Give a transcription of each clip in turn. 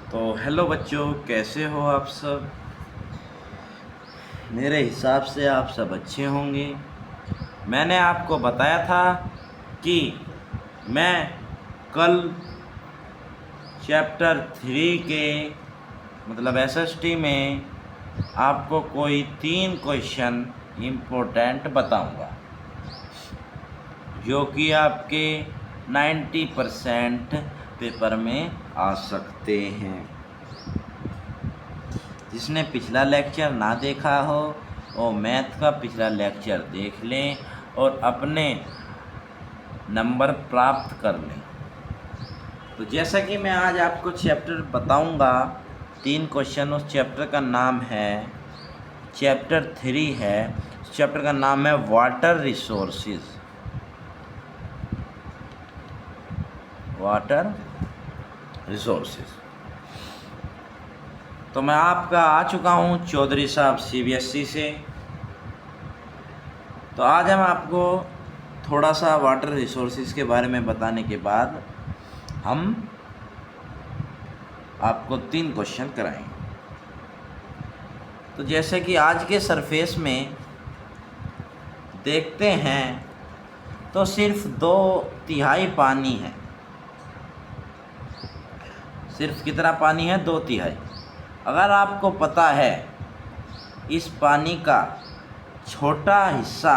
तो हेलो बच्चों, कैसे हो आप सब। मेरे हिसाब से आप सब अच्छे होंगे। मैंने आपको बताया था कि मैं कल चैप्टर 3 के मतलब एसएसटी में आपको कोई 3 क्वेश्चन इम्पोर्टेंट बताऊंगा जो कि आपके 90% पेपर में आ सकते हैं। जिसने पिछला लेक्चर ना देखा हो वो मैथ का पिछला लेक्चर देख लें और अपने नंबर प्राप्त कर लें। तो जैसा कि मैं आज आपको चैप्टर बताऊंगा, 3 क्वेश्चन। उस चैप्टर का नाम है चैप्टर 3 है। उस चैप्टर का नाम है वाटर रिसोर्सेज। Water resources. तो मैं आपका आ चुका हूँ चौधरी साहब सीबीएसई से। तो आज हम आपको थोड़ा सा वाटर रिसोर्सेज के बारे में बताने के बाद हम आपको 3 क्वेश्चन कराएंगे। तो जैसे कि आज के सरफेस में देखते हैं तो सिर्फ 2/3 पानी है। सिर्फ कितना पानी है? 2/3। अगर आपको पता है इस पानी का छोटा हिस्सा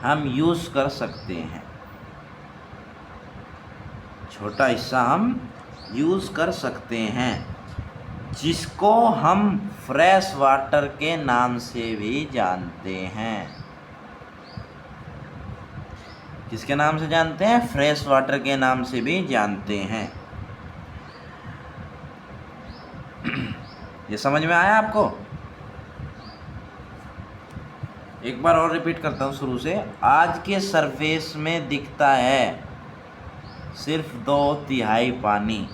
हम यूज़ कर सकते हैं, छोटा हिस्सा हम यूज़ कर सकते हैं, जिसको हम फ्रेश वाटर के नाम से भी जानते हैं। किसके नाम से जानते हैं? फ्रेश वाटर के नाम से भी जानते हैं। ये समझ में आया आपको? एक बार और रिपीट करता हूँ शुरू से। आज के सरफेस में दिखता है सिर्फ 2/3 पानी।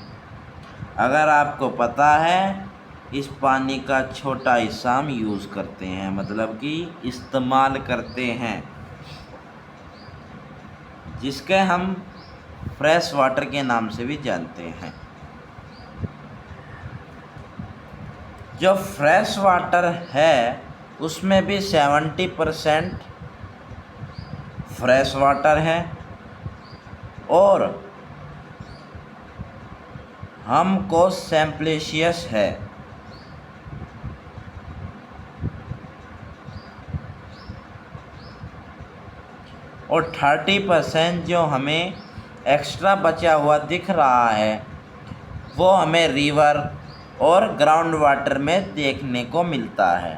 अगर आपको पता है इस पानी का छोटा हिस्सा हम यूज़ करते हैं, मतलब कि इस्तेमाल करते हैं, जिसके हम फ्रेश वाटर के नाम से भी जानते हैं। जो फ्रेश वाटर है उसमें भी 70% फ्रेश वाटर है और हमको सैम्प्लिशियस है। और 30% जो हमें एक्स्ट्रा बचा हुआ दिख रहा है वो हमें रिवर और ग्राउंड वाटर में देखने को मिलता है।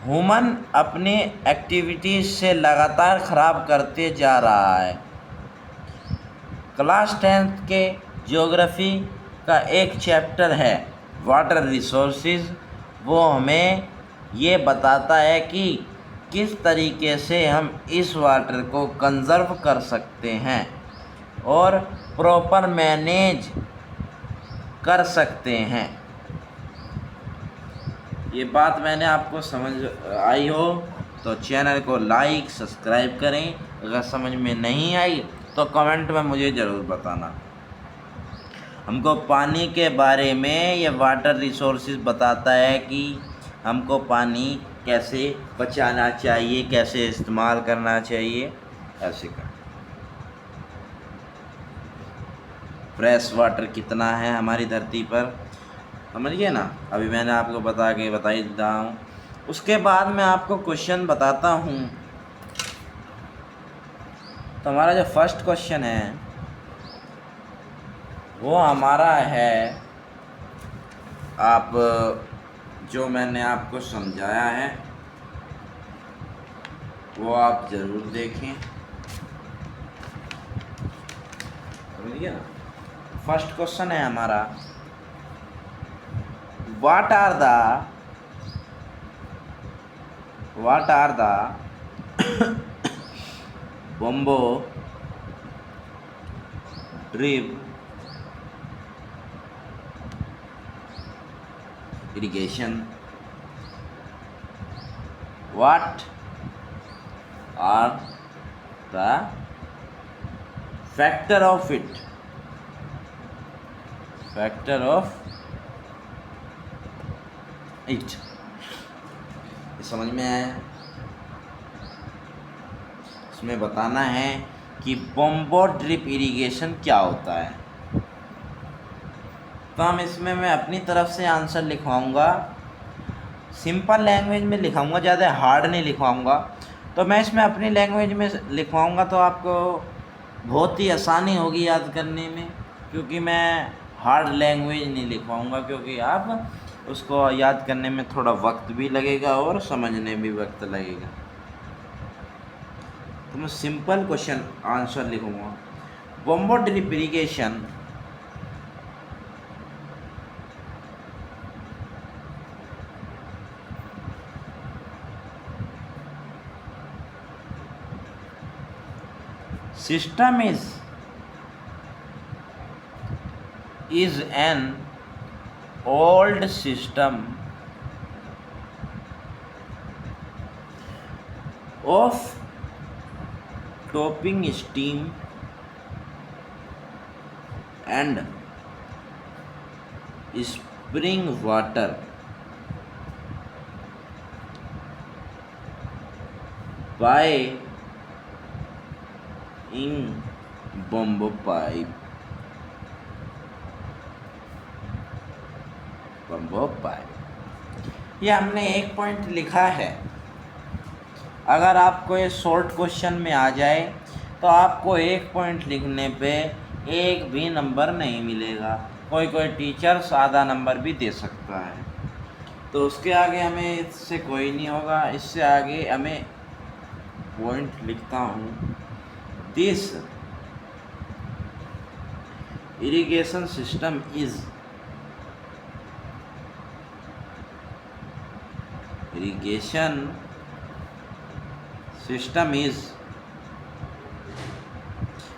ह्यूमन अपनी एक्टिविटीज़ से लगातार ख़राब करते जा रहा है। क्लास 10th के ज्योग्राफी का एक चैप्टर है वाटर रिसोर्सेज। वो हमें ये बताता है कि किस तरीके से हम इस वाटर को कंज़र्व कर सकते हैं और प्रॉपर मैनेज कर सकते हैं। ये बात मैंने आपको समझ आई हो तो चैनल को लाइक सब्सक्राइब करें। अगर समझ में नहीं आई तो कमेंट में मुझे ज़रूर बताना। हमको पानी के बारे में ये वाटर रिसोर्सेज बताता है कि हमको पानी कैसे बचाना चाहिए, कैसे इस्तेमाल करना चाहिए, ऐसे का। फ्रेश वाटर कितना है हमारी धरती पर, समझिए ना। अभी मैंने आपको बता ही देता हूँ। उसके बाद मैं आपको क्वेश्चन बताता हूँ। तो हमारा जो फर्स्ट क्वेश्चन है वो हमारा है, आप जो मैंने आपको समझाया है वो आप ज़रूर देखें, समझिए ना। फर्स्ट क्वेश्चन है हमारा, what are the Bombo drip irrigation? What are the factor of it? Factor of 8। समझ में आया? इसमें बताना है कि बम्बो ड्रिप इरिगेशन क्या होता है। तो हम इसमें मैं अपनी तरफ से आंसर लिखवाऊंगा, सिंपल लैंग्वेज में लिखाऊंगा, ज़्यादा हार्ड नहीं लिखवाऊंगा। तो मैं इसमें अपनी लैंग्वेज में लिखवाऊंगा तो आपको बहुत ही आसानी होगी याद करने में, क्योंकि मैं हार्ड लैंग्वेज नहीं लिखवाऊंगा, क्योंकि आप उसको याद करने में थोड़ा वक्त भी लगेगा और समझने में भी वक्त लगेगा। तो मैं सिंपल क्वेश्चन आंसर लिखूंगा। Bamboo drip irrigation system is an old system of topping steam and spring water by in bamboo pipe। ये हमने एक पॉइंट लिखा है। अगर आपको ये शॉर्ट क्वेश्चन में आ जाए तो आपको एक पॉइंट लिखने पे एक भी नंबर नहीं मिलेगा। कोई टीचर आधा नंबर भी दे सकता है। तो उसके आगे हमें इससे कोई नहीं होगा। इससे आगे हमें पॉइंट लिखता हूँ, दिस irrigation system is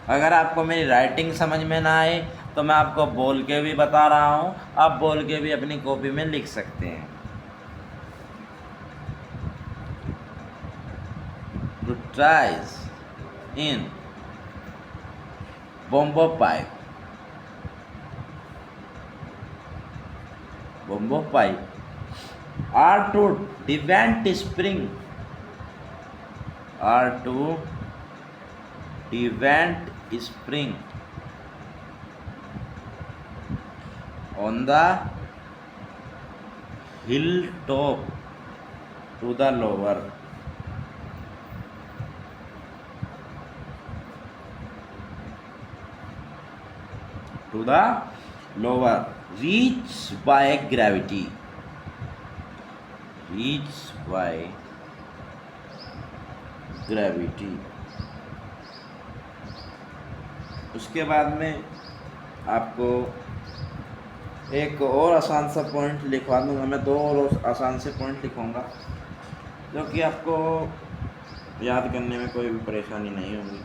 अगर आपको मेरी राइटिंग समझ में ना आए तो मैं आपको बोल के भी बता रहा हूँ, आप बोल के भी अपनी कॉपी में लिख सकते हैं। To tries in bamboo pipe are to prevent spring on the hilltop to the lower reach by gravity उसके बाद में आपको एक और आसान सा पॉइंट लिखवा दूँगा। मैं दो और आसान से पॉइंट लिखूँगा जो कि आपको याद करने में कोई भी परेशानी नहीं होगी।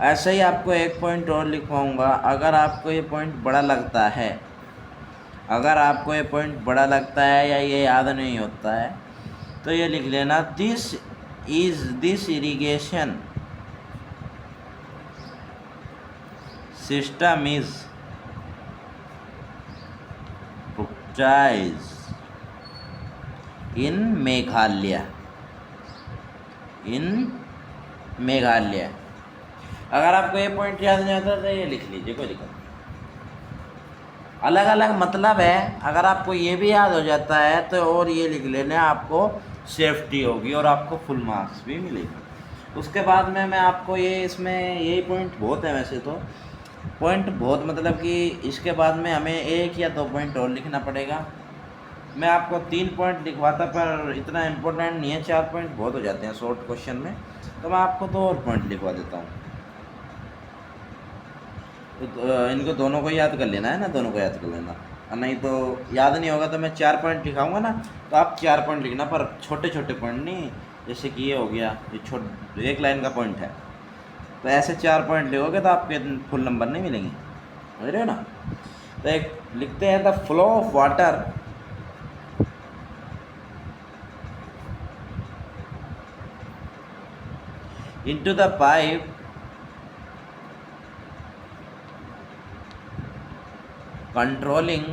ऐसे ही आपको एक पॉइंट और लिखवाऊँगा। अगर आपको ये पॉइंट बड़ा लगता है या ये याद नहीं होता है तो ये लिख लेना, this irrigation system is practiced in Meghalaya. अगर आपको ये पॉइंट याद नहीं आता तो ये लिख लीजिए, कोई दिक्कत नहीं। अलग अलग मतलब है। अगर आपको ये भी याद हो जाता है तो और ये लिख लेना, आपको सेफ्टी होगी और आपको फुल मार्क्स भी मिलेगा। उसके बाद में मैं आपको इसमें यही पॉइंट बहुत है। वैसे तो पॉइंट बहुत मतलब कि इसके बाद में हमें एक या दो पॉइंट और लिखना पड़ेगा। मैं आपको 3 पॉइंट लिखवाता पर इतना इम्पोर्टेंट नहीं है, 4 पॉइंट बहुत हो जाते हैं शॉर्ट क्वेश्चन में, तो मैं आपको 2 और पॉइंट लिखवा देता हूँ। तो इनको दोनों को याद कर लेना है ना, दोनों को याद कर लेना, नहीं तो याद नहीं होगा। तो मैं 4 पॉइंट लिखाऊंगा ना, तो आप 4 पॉइंट लिखना, पर छोटे छोटे पॉइंट नहीं। जैसे कि ये हो गया, ये एक लाइन का पॉइंट है, तो ऐसे 4 पॉइंट लिखोगे तो आपके फुल नंबर नहीं मिलेंगे, समझ रहे हो ना। तो एक लिखते हैं, the flow of water into the pipe controlling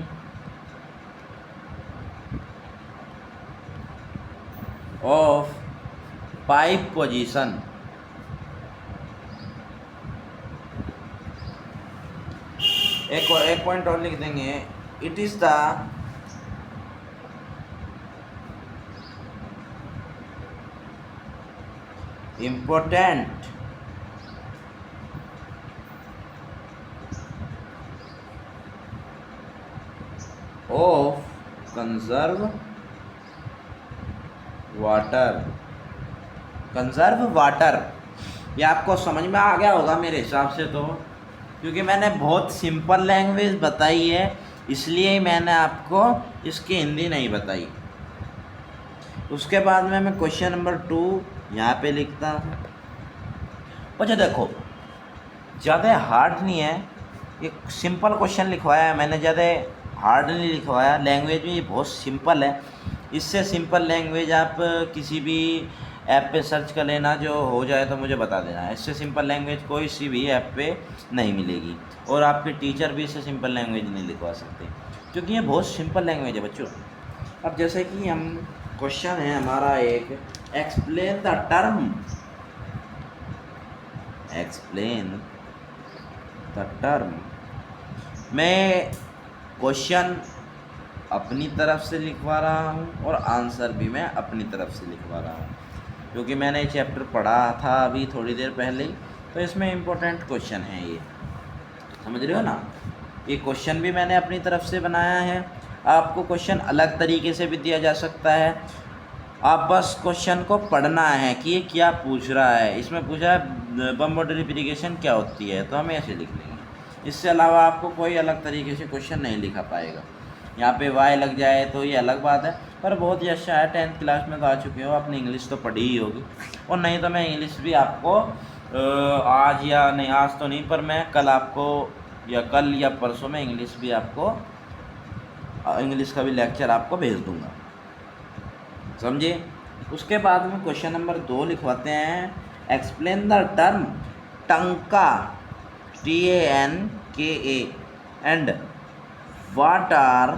of pipe position, एक पॉइंट और लिख देंगे, it is the important of conserve water. Conserve water, ये आपको समझ में आ गया होगा मेरे हिसाब से, तो क्योंकि मैंने बहुत सिंपल लैंग्वेज बताई है, इसलिए ही मैंने आपको इसकी हिंदी नहीं बताई। उसके बाद में मैं क्वेश्चन नंबर 2 यहाँ पे लिखता हूँ। अच्छा देखो, ज़्यादा हार्ड नहीं है, एक सिंपल क्वेश्चन लिखवाया है मैंने, ज़्यादा हार्ड नहीं लिखवाया। लैंग्वेज में ये बहुत सिंपल है, इससे सिंपल लैंग्वेज आप किसी भी ऐप पे सर्च कर लेना, जो हो जाए तो मुझे बता देना। इससे सिंपल लैंग्वेज कोई सी भी ऐप पे नहीं मिलेगी, और आपके टीचर भी इससे सिंपल लैंग्वेज नहीं लिखवा सकते, क्योंकि ये बहुत सिंपल लैंग्वेज है बच्चों। अब जैसे कि हम क्वेश्चन है हमारा एक, explain the term, explain the term. मैं क्वेश्चन अपनी तरफ से लिखवा रहा हूँ और आंसर भी मैं अपनी तरफ से लिखवा रहा हूँ, क्योंकि मैंने चैप्टर पढ़ा था अभी थोड़ी देर पहले ही, तो इसमें इम्पोर्टेंट क्वेश्चन है ये, समझ रहे हो ना। ये क्वेश्चन भी मैंने अपनी तरफ से बनाया है, आपको क्वेश्चन अलग तरीके से भी दिया जा सकता है, आप बस क्वेश्चन को पढ़ना है कि ये क्या पूछ रहा है। इसमें पूछा है बम वाटर इरिगेशन क्या होती है, तो हम ऐसे लिख लेंगे। इससे अलावा आपको कोई अलग तरीके से क्वेश्चन नहीं लिखा पाएगा। यहाँ पे वाई लग जाए तो ये अलग बात है, पर बहुत ही अच्छा है। 10th क्लास में तो आ चुके हो, अपनी इंग्लिश तो पढ़ी ही होगी, और नहीं तो मैं इंग्लिश भी आपको आज या नहीं, आज तो नहीं, पर मैं कल आपको या कल या परसों में इंग्लिश भी आपको, इंग्लिश का भी लेक्चर आपको भेज दूँगा, समझे। उसके बाद में क्वेश्चन नंबर 2 लिखवाते हैं, explain the term tanka, TANKA, and what are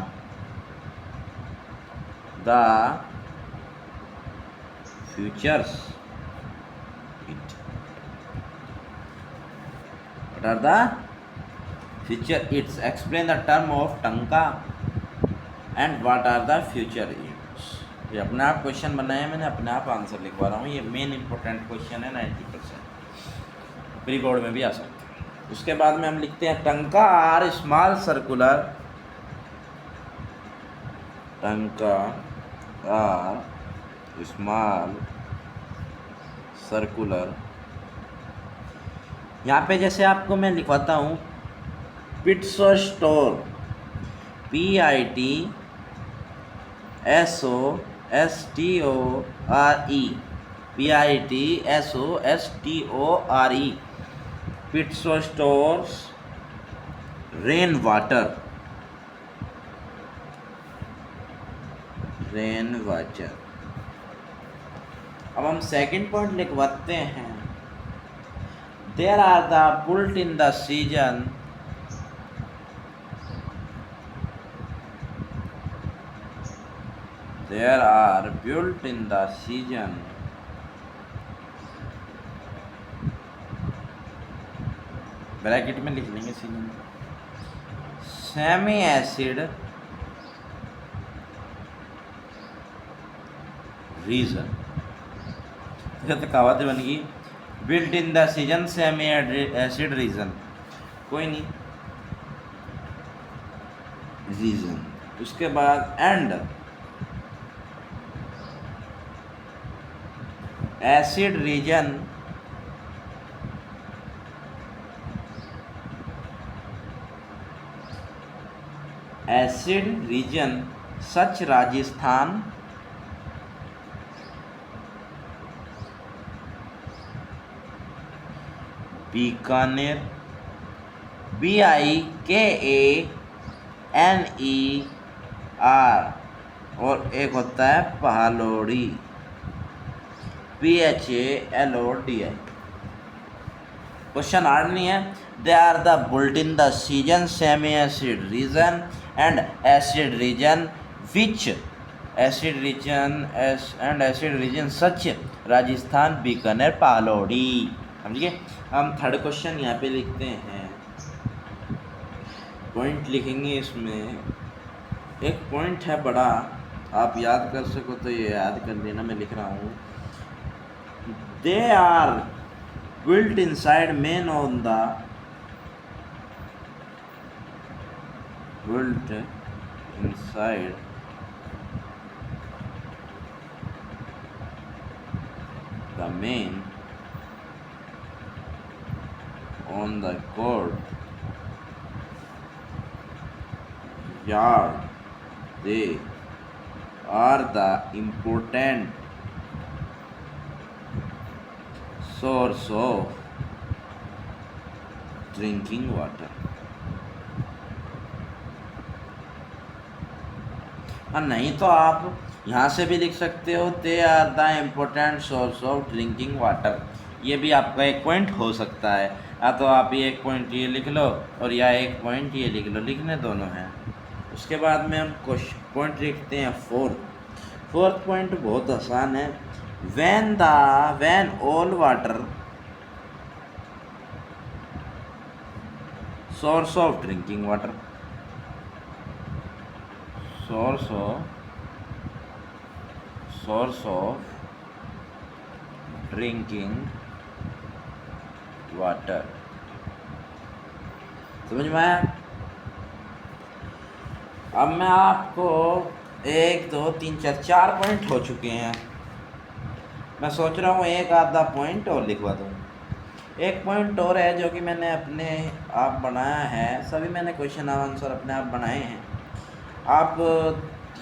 the features it, what are the features, explain the term of tanka and what are the features. ये अपने आप क्वेश्चन बनाए, मैंने अपने आप आंसर लिखवा रहा हूँ। ये मेन इंपॉर्टेंट क्वेश्चन है, 90% प्री बोर्ड में भी आ सकता है। उसके बाद में हम लिखते हैं, tanka are small circular, tanka are small circular. यहाँ पे जैसे आपको मैं लिखवाता हूँ, pits to store, PITSOSTORE, PITSOSTORE, pits to stores rain water, rain water. अब हम सेकंड पॉइंट लिखवाते हैं, there are the built in the season, there are built in the season bracket में लिख लेंगे सीजन, सेमी एसिड रीजन, तो कहावत बन गई, built in the season semi acid region, कोई नहीं, रीजन। उसके बाद and acid region such Rajasthan, Bikaner, BIKANER, और एक होता है पहाड़ोड़ी, PHALODI। क्वेश्चन हार्ड नहीं है। They are the built in the season semi acid region and acid region which acid region such Rajasthan Bikaner Phalodi. समझिए। हम थर्ड क्वेश्चन यहाँ पे लिखते हैं, पॉइंट लिखेंगे। इसमें एक पॉइंट है बड़ा, आप याद कर सको तो ये याद कर लेना, मैं लिख रहा हूँ। They are built inside main on the built inside the main on the court yard. They are the important source of drinking water. और नहीं तो आप यहाँ से भी लिख सकते हो, they are the important source of drinking water. ये भी आपका एक पॉइंट हो सकता है। या तो आप ये एक पॉइंट ये लिख लो और या एक पॉइंट ये लिख लो, लिखने दोनों हैं। उसके बाद में हम पॉइंट लिखते हैं फोर्थ पॉइंट बहुत आसान है। when all water source of drinking water source of drinking water। समझ में आया? अब मैं आपको 1 2 3 4 पॉइंट हो चुके हैं। मैं सोच रहा हूँ एक आधा पॉइंट और लिखवा दूँ। एक पॉइंट और है जो कि मैंने अपने आप बनाया है। सभी मैंने क्वेश्चन आंसर अपने आप बनाए हैं। आप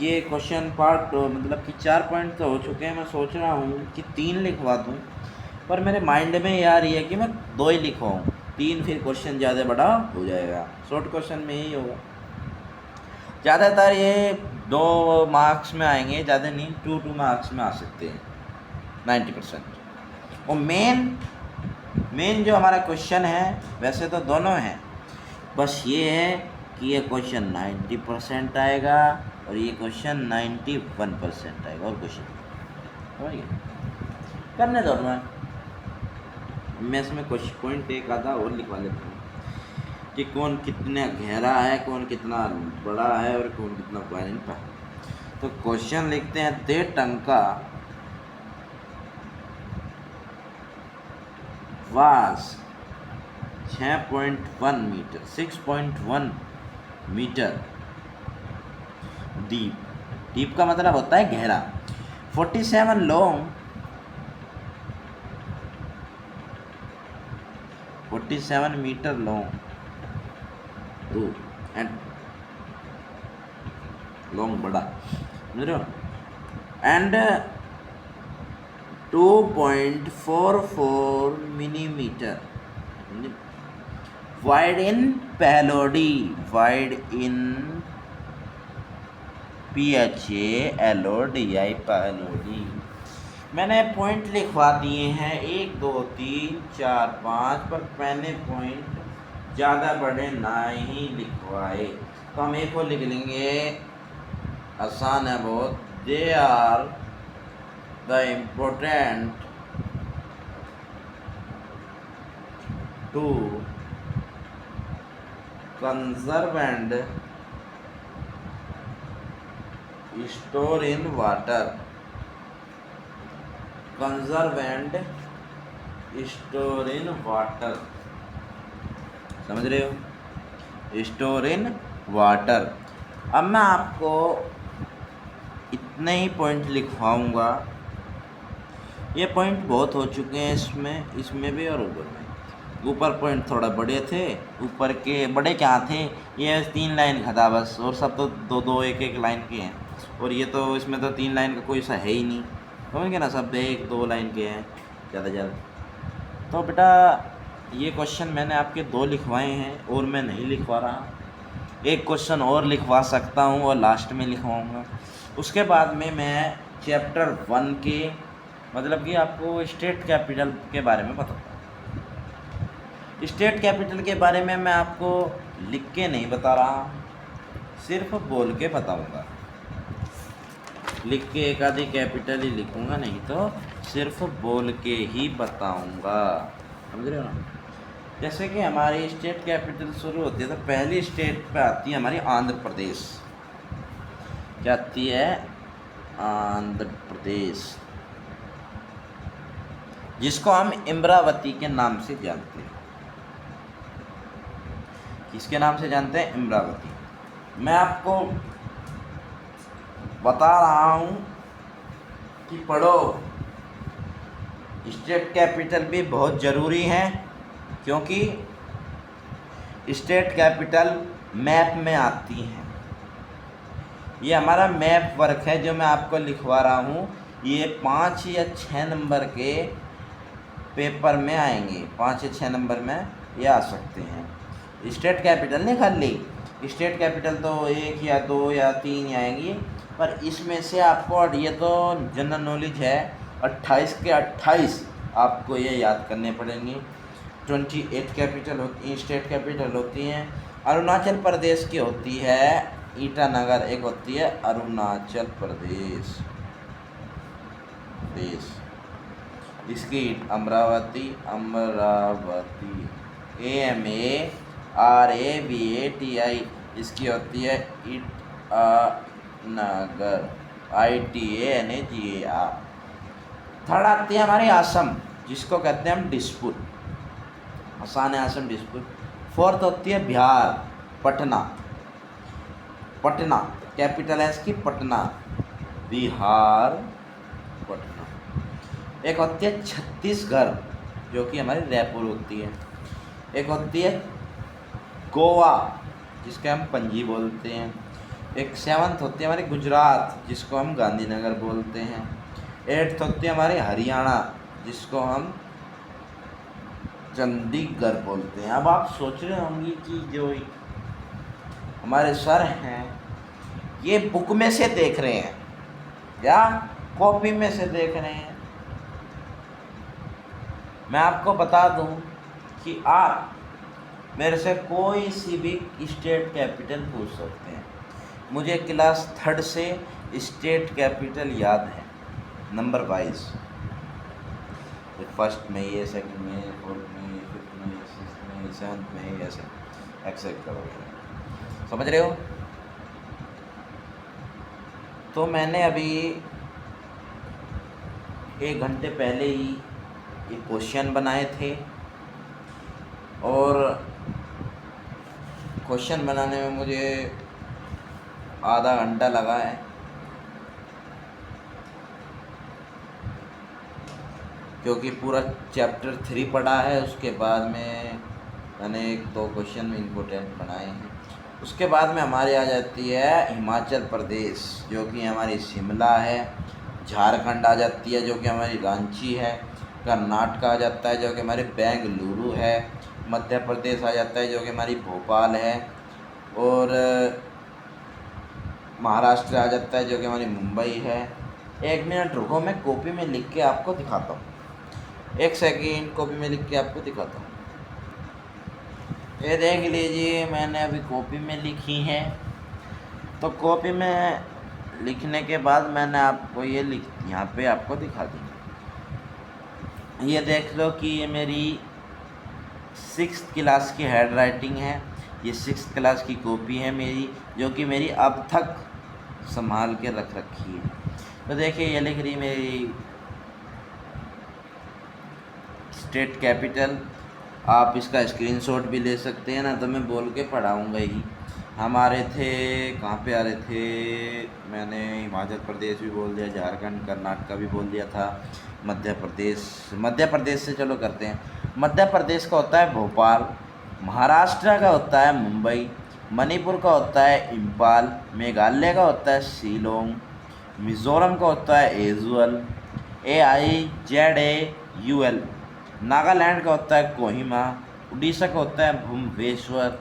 ये क्वेश्चन पार्ट मतलब कि 4 पॉइंट तो हो चुके हैं। मैं सोच रहा हूँ कि 3 लिखवा दूँ, पर मेरे माइंड में यार ये है कि मैं 2 ही लिखवाऊँ। 3 फिर क्वेश्चन ज़्यादा बड़ा हो जाएगा। शॉर्ट क्वेश्चन में ही होगा। ज़्यादातर ये 2 मार्क्स में आएंगे, ज़्यादा नहीं, 2 मार्क्स में आ सकते हैं 90%। और मेन जो हमारा क्वेश्चन है, वैसे तो दोनों हैं, बस ये है कि ये क्वेश्चन 90% आएगा और ये क्वेश्चन 91% आएगा। और क्वेश्चन समझ गए? करने दो। मैं इसमें कुछ पॉइंट एक आधा और लिखवा लेता हूँ कि कौन कितना गहरा है, कौन कितना बड़ा है और कौन कितना पॉइंट है। तो क्वेश्चन लिखते हैं, दे टंका वास 6.1 मीटर 6.1 मीटर डीप का मतलब होता है गहरा। 47 long 47 metre long and long बड़ा, समझ रहे हो? And 2.44 millimetre wide in Phalodi, wide in PHALODI Phalodi. मैंने पॉइंट लिखवा दिए हैं 1 2 3 4 5, पर मैंने पॉइंट ज़्यादा बड़े ना ही लिखवाए। तो हम एक और लिख लेंगे, आसान है बहुत। They are the important to conserve and store in water, conserve and store in water. समझ रहे हो? Store in water. अब मैं आपको इतने ही पॉइंट लिखवाऊंगा। ये पॉइंट बहुत हो चुके हैं इसमें भी और ऊपर में। ऊपर पॉइंट थोड़ा बड़े थे, ऊपर के बड़े क्या थे, ये 3 लाइन का था बस, और सब तो 2 1 लाइन के हैं। और ये तो इसमें तो 3 लाइन का कोई सा है ही नहीं, समझ ना? सब 1 2 लाइन के हैं ज़्यादा। तो बेटा ये क्वेश्चन मैंने आपके 2 लिखवाए हैं और मैं नहीं लिखवा रहा। एक क्वेश्चन और लिखवा सकता हूँ और लास्ट में लिखवाऊँगा। उसके बाद में मैं चैप्टर 1 के मतलब कि आपको स्टेट कैपिटल के बारे में बताता हूँ। स्टेट कैपिटल के बारे में मैं आपको लिख के नहीं बता रहा, सिर्फ बोल के बताऊंगा। लिख के एक आधी कैपिटल ही लिखूंगा, नहीं तो सिर्फ बोल के ही बताऊंगा, समझ रहे हो ना। जैसे कि हमारी स्टेट कैपिटल शुरू होती है तो पहली स्टेट पे आती है हमारी आंध्र प्रदेश। क्या आती है? आंध्र प्रदेश, जिसको हम इमरावती के नाम से जानते हैं। किसके नाम से जानते हैं? इमरावती। मैं आपको बता रहा हूँ कि पढ़ो, स्टेट कैपिटल भी बहुत ज़रूरी है, क्योंकि स्टेट कैपिटल मैप में आती हैं। ये हमारा मैप वर्क है जो मैं आपको लिखवा रहा हूँ, ये 5 या 6 नंबर के पेपर में आएंगे, 5 या 6 नंबर में ये आ सकते हैं। स्टेट कैपिटल नहीं, खाली स्टेट कैपिटल तो 1 या 2 या 3 आएंगी, पर इसमें से आपको, और ये तो जनरल नॉलेज है, 28 के 28 आपको ये याद करने पड़ेंगे। 28 कैपिटल होती, स्टेट कैपिटल होती हैं। अरुणाचल प्रदेश की होती है ईटानगर, एक होती है अरुणाचल प्रदेश देश, इसकी अमरावती, AMARAVATI, इसकी होती है ईटानगर, ITANAGAR। थर्ड आती है हमारी असम, जिसको कहते हैं हम दिसपुर, आसान है असम, दिसपुर। फोर्थ होती है बिहार, पटना, पटना कैपिटल है इसकी, पटना, बिहार, पटना। एक होती है छत्तीसगढ़, जो कि हमारी रायपुर होती है। एक होती है गोवा, जिसके हम पणजी बोलते हैं। एक 7th होती है हमारी गुजरात, जिसको हम गांधीनगर बोलते हैं। 8th होती है हमारी हरियाणा, जिसको हम चंडीगढ़ बोलते हैं। अब आप सोच रहे होंगे कि जो हमारे सर हैं ये बुक में से देख रहे हैं या कॉपी में से देख रहे हैं। मैं आपको बता दूं कि आप मेरे से कोई सी भी स्टेट कैपिटल पूछ सकते हैं। मुझे क्लास 3rd से स्टेट कैपिटल याद है नंबर वाइज, फर्स्ट में ये, सेकंड में, 4th में, 5th में, 6th में, 7th में, ऐसे एक्सेप्ट करोगे, समझ रहे हो। तो मैंने अभी 1 घंटे पहले ही ये क्वेश्चन बनाए थे, और क्वेश्चन बनाने में मुझे आधा घंटा लगा है। क्योंकि पूरा चैप्टर 3 पढ़ा है, उसके बाद में मैंने 1-2 क्वेश्चन इम्पोर्टेंट बनाए हैं। उसके बाद में हमारी आ जाती है हिमाचल प्रदेश, जो कि हमारी शिमला है। झारखंड आ जाती है, जो कि हमारी रांची है। कर्नाटक आ जाता है, जो कि हमारी बेंगलुरु है। मध्य प्रदेश आ जाता है, जो कि हमारी भोपाल है। और महाराष्ट्र आ जाता है, जो कि हमारी मुंबई है। 1 मिनट रुको, मैं कॉपी में लिख के आपको दिखाता हूँ। 1 सेकंड, कॉपी में लिख के आपको दिखाता हूँ। ये देख लीजिए, मैंने अभी कॉपी में लिखी है। तो कॉपी में लिखने के बाद मैंने आपको ये यहाँ पे आपको दिखा दी। ये देख लो कि ये मेरी 6th क्लास की हैंड राइटिंग है। ये 6th क्लास की कॉपी है मेरी, जो कि मेरी अब तक संभाल के रख रखी है। तो देखिए, ये लिख रही मेरी स्टेट कैपिटल। आप इसका स्क्रीनशॉट भी ले सकते हैं ना, तो मैं बोल के पढ़ाऊँगा ही। हम आ रहे थे, कहाँ पे आ रहे थे, मैंने हिमाचल प्रदेश भी बोल दिया, झारखंड, कर्नाटक भी बोल दिया था, मध्य प्रदेश से चलो करते हैं। मध्य प्रदेश का होता है भोपाल, महाराष्ट्र का होता है मुंबई, मणिपुर का होता है इम्फाल, मेघालय का होता है शिलोंग, मिज़ोरम का होता है एजुअल, AIZAUL, नागालैंड का होता है कोहिमा, उड़ीसा का होता है भुवनेश्वर।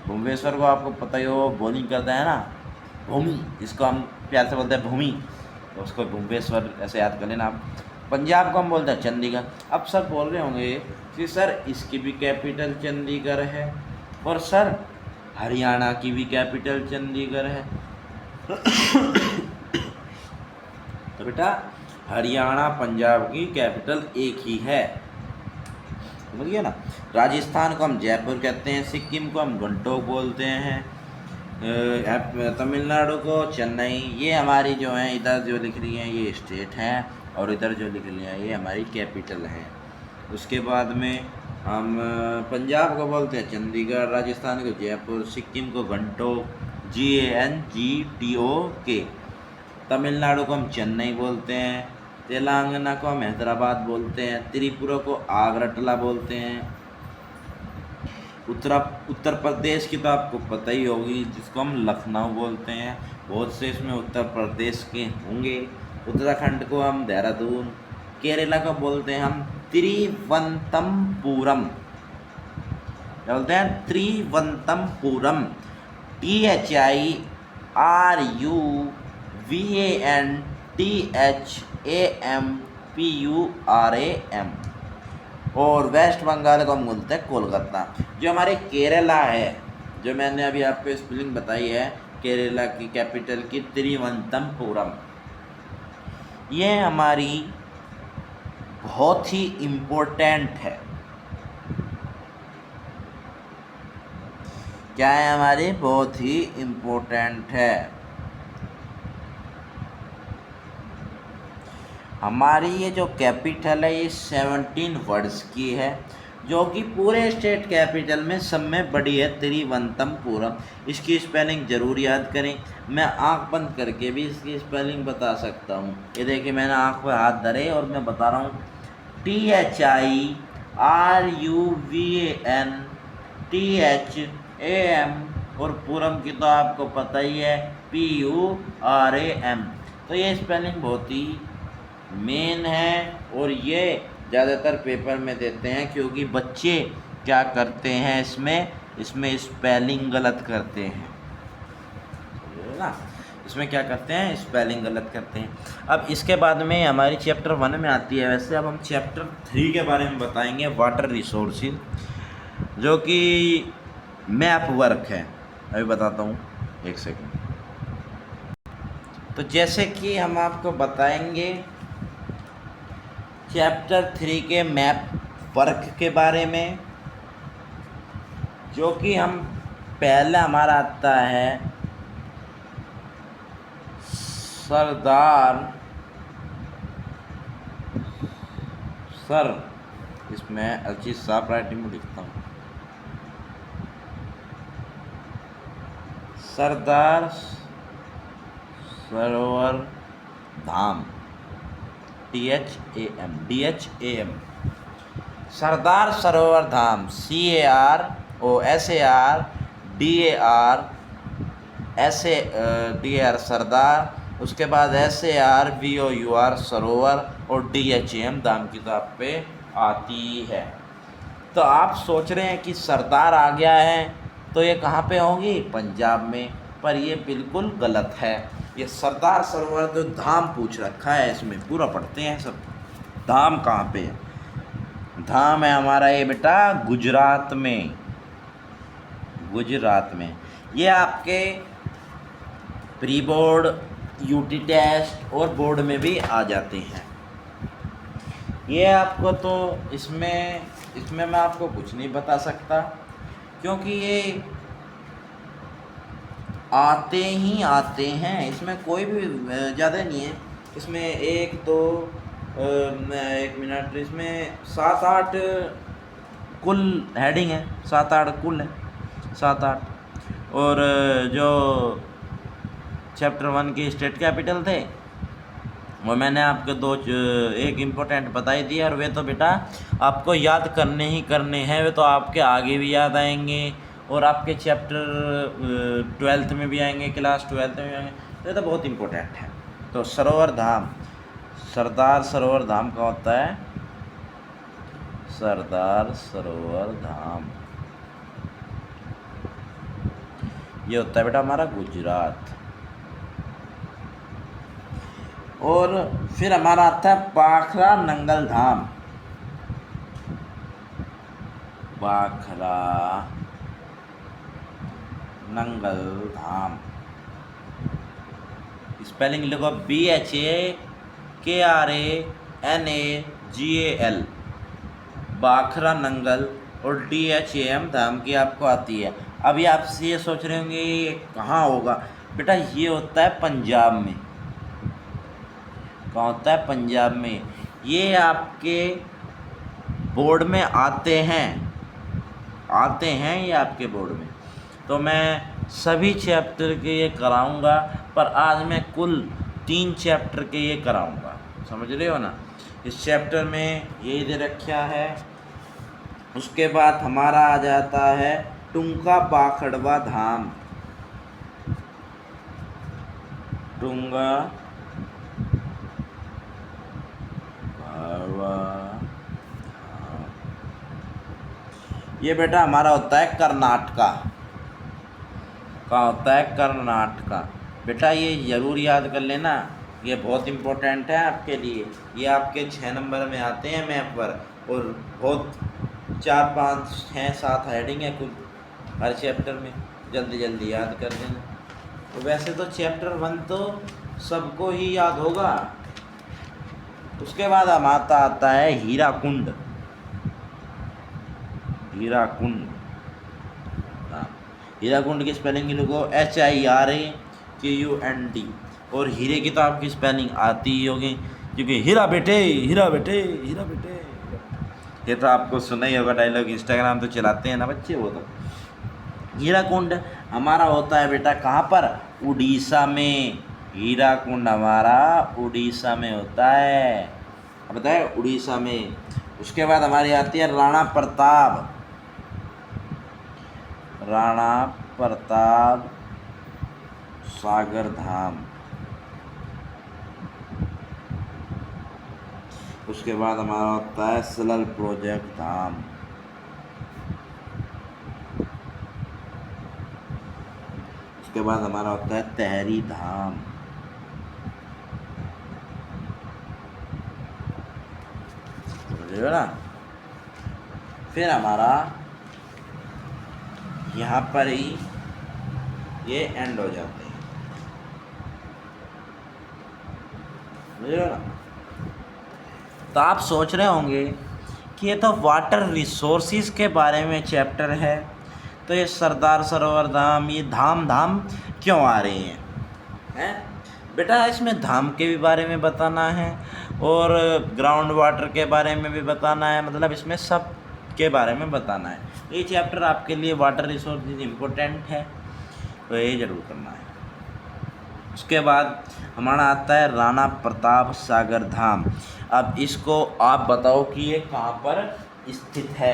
भुवनेश्वर को आपको पता ही हो, बॉलिंग करता है ना, भूमि, इसको हम प्यार से बोलते हैं भूमि, तो उसको भुवनेश्वर ऐसे याद कर लेना आप। पंजाब को हम बोलते हैं चंडीगढ़। अब सर बोल रहे होंगे कि सर इसकी भी कैपिटल चंडीगढ़ है और सर हरियाणा की भी कैपिटल चंडीगढ़ है। तो बेटा हरियाणा पंजाब की कैपिटल एक ही है, समझ गया ना। राजस्थान को हम जयपुर कहते हैं, सिक्किम को हम गंटोक बोलते हैं, तमिलनाडु को चेन्नई। ये हमारी जो है इधर जो लिख रही हैं ये स्टेट हैं और इधर जो लिख रही हैं ये हमारी कैपिटल हैं। उसके बाद में हम पंजाब को बोलते हैं चंडीगढ़, राजस्थान को जयपुर, सिक्किम को गंटोक GANGTOK, तमिलनाडु को हम चेन्नई बोलते हैं, तेलंगाना को हम हैदराबाद बोलते हैं, त्रिपुरा को आगरतला बोलते हैं, उत्तर प्रदेश की तो आपको पता ही होगी जिसको हम लखनऊ बोलते हैं, बहुत से इसमें उत्तर प्रदेश के होंगे। उत्तराखंड को हम देहरादून, केरला को बोलते हैं हम तिरुवनंतपुरम, क्या बोलते हैं त्रिवनंतपुरम, THIRUVANTHAMPURAM। और वेस्ट बंगाल को हम बोलते हैं कोलकाता। जो हमारे केरला है, जो मैंने अभी आपको स्पेलिंग बताई है केरला की कैपिटल की तिरुवनंतपुरम, ये हमारी बहुत ही इम्पोर्टेंट है। क्या है हमारी बहुत ही इम्पोर्टेंट है। हमारी ये जो कैपिटल है ये 17 वर्ड्स की है, जो कि पूरे स्टेट कैपिटल में सब में बड़ी है, तिरुवनंतपुरम। इसकी स्पेलिंग ज़रूर याद करें। मैं आंख बंद करके भी इसकी स्पेलिंग बता सकता हूँ। ये देखिए मैंने आंख पे हाथ धरे और मैं बता रहा हूँ THIRUVANTHAM, और पूरम की तो आपको पता ही है PURAM। तो ये स्पेलिंग बहुत ही मेन है और ये ज़्यादातर पेपर में देते हैं, क्योंकि बच्चे क्या करते हैं इसमें स्पेलिंग गलत करते हैं ना, इसमें क्या करते हैं स्पेलिंग गलत करते हैं। अब इसके बाद में हमारी चैप्टर 1 में आती है। वैसे अब हम चैप्टर 3 के बारे में बताएंगे, वाटर रिसोर्सेज, जो कि मैप वर्क है। अभी बताता हूँ, एक सेकंड। तो जैसे कि हम आपको बताएंगे चैप्टर 3 के मैप वर्क के बारे में, जो कि हम पहले हमारा आता है इसमें अच्छी साफ राइटिंग में लिखता हूँ, सरदार सरोवर धाम, DHAM, सरदार सरोवर धाम, CAROSARDAR सरदार, उसके बाद SARVOUR सरोवर, और DHAM धाम की किताब पे आती है। तो आप सोच रहे हैं कि सरदार आ गया है तो ये कहाँ पे होंगी, पंजाब में, पर ये बिल्कुल गलत है। ये सरदार सरोवर तो धाम पूछ रखा है, इसमें पूरा पढ़ते हैं सब। धाम कहाँ पे है? धाम है हमारा ये बेटा गुजरात में, ये आपके प्री बोर्ड, यूटी टेस्ट और बोर्ड में भी आ जाते हैं। ये आपको तो इसमें मैं आपको कुछ नहीं बता सकता, क्योंकि ये आते हैं। इसमें कोई भी ज़्यादा नहीं है। इसमें एक मिनट, इसमें 7-8 कुल हेडिंग है, 7-8 कुल है, 7-8। और जो चैप्टर 1 की स्टेट कैपिटल थे वो मैंने आपको एक इम्पोर्टेंट बताई दी, और वे तो बेटा आपको याद करने हैं, वे तो आपके आगे भी याद आएंगे और आपके चैप्टर 12th में भी आएंगे, क्लास 12th में भी आएंगे। तो ये तो बहुत इम्पोर्टेंट है। तो सरोवर धाम, सरदार सरोवर धाम का होता है सरदार सरोवर धाम, ये होता है बेटा हमारा गुजरात। और फिर हमारा आता है बाखरा नंगल धाम। बाखरा नंगल धाम, स्पेलिंग लिखो BHAKRANAGAL, बाखरा नंगल, और DHAM धाम की आपको आती है। अभी आप ये सोच रहे होंगे ये कहाँ होगा? बेटा ये होता है पंजाब में। कहाँ होता है? पंजाब में। ये आपके बोर्ड में आते हैं ये आपके बोर्ड में। तो मैं सभी चैप्टर के ये कराऊंगा, पर आज मैं कुल 3 चैप्टर के ये कराऊंगा, समझ रहे हो ना। इस चैप्टर में ये दे रखा है। उसके बाद हमारा आ जाता है टुंगा बाखड़वा धाम। टुंगा बाखड़वा, ये बेटा हमारा होता है कर्नाटका। कहाँ होता है? कर्नाटका। बेटा ये ज़रूर याद कर लेना, ये बहुत इम्पोर्टेंट है आपके लिए। ये आपके 6 नंबर में आते हैं मैप पर, और बहुत 4, 5, 6, 7 हेडिंग है कुल हर चैप्टर में। जल्दी जल्दी याद कर देना। तो वैसे तो चैप्टर 1 तो सबको ही याद होगा। उसके बाद हमारा आता है हीराकुंड। हीराकुंड, हीराकुंड की स्पेलिंग लिखो HIRAKUND। और हीरे की तो आपकी स्पेलिंग आती ही होगी, क्योंकि हीरा बेटे हीरा बेटे हीरा बेटे, ये तो आपको सुना ही होगा डायलॉग। इंस्टाग्राम तो चलाते हैं ना बच्चे वो तो। हीराकुंड हमारा होता है बेटा कहाँ पर? उड़ीसा में। हीराकुंड हमारा उड़ीसा में होता है, अब बताए उड़ीसा में। उसके बाद हमारी आती है राणा प्रताप। राणा प्रताप सागर धाम। उसके बाद हमारा होता है सलल प्रोजेक्ट धाम। उसके बाद हमारा होता है तहरी धाम। समझे ना। फिर हमारा यहाँ पर ही ये एंड हो जाते हैं, समझ रहे हो ना। तो आप सोच रहे होंगे कि ये तो वाटर रिसोर्सिस के बारे में चैप्टर है, तो ये सरदार सरोवर धाम, ये धाम धाम क्यों आ रही हैं? बेटा इसमें धाम के भी बारे में बताना है, और ग्राउंड वाटर के बारे में भी बताना है, मतलब इसमें सब के बारे में बताना है। ये चैप्टर आपके लिए वाटर रिसोर्सेज इम्पोर्टेंट है, तो ये ज़रूर करना है। उसके बाद हमारा आता है राणा प्रताप सागर धाम। अब इसको आप बताओ कि ये कहाँ पर स्थित है?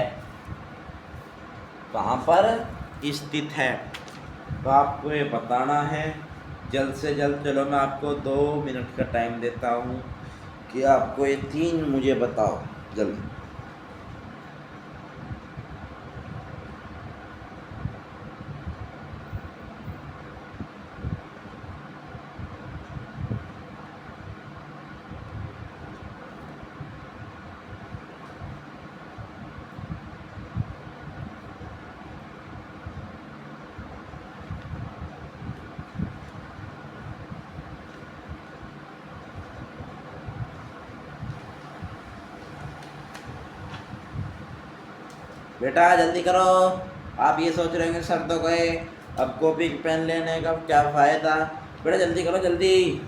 कहाँ पर स्थित है? तो आपको ये बताना है जल्द से जल्द। चलो मैं आपको 2 मिनट का टाइम देता हूँ कि आपको ये 3 मुझे बताओ जल्दी। बेटा जल्दी करो। आप ये सोच रहे होंगे सर तो गए, अब कॉपी पेन लेने का क्या फ़ायदा। बेटा जल्दी करो जल्दी,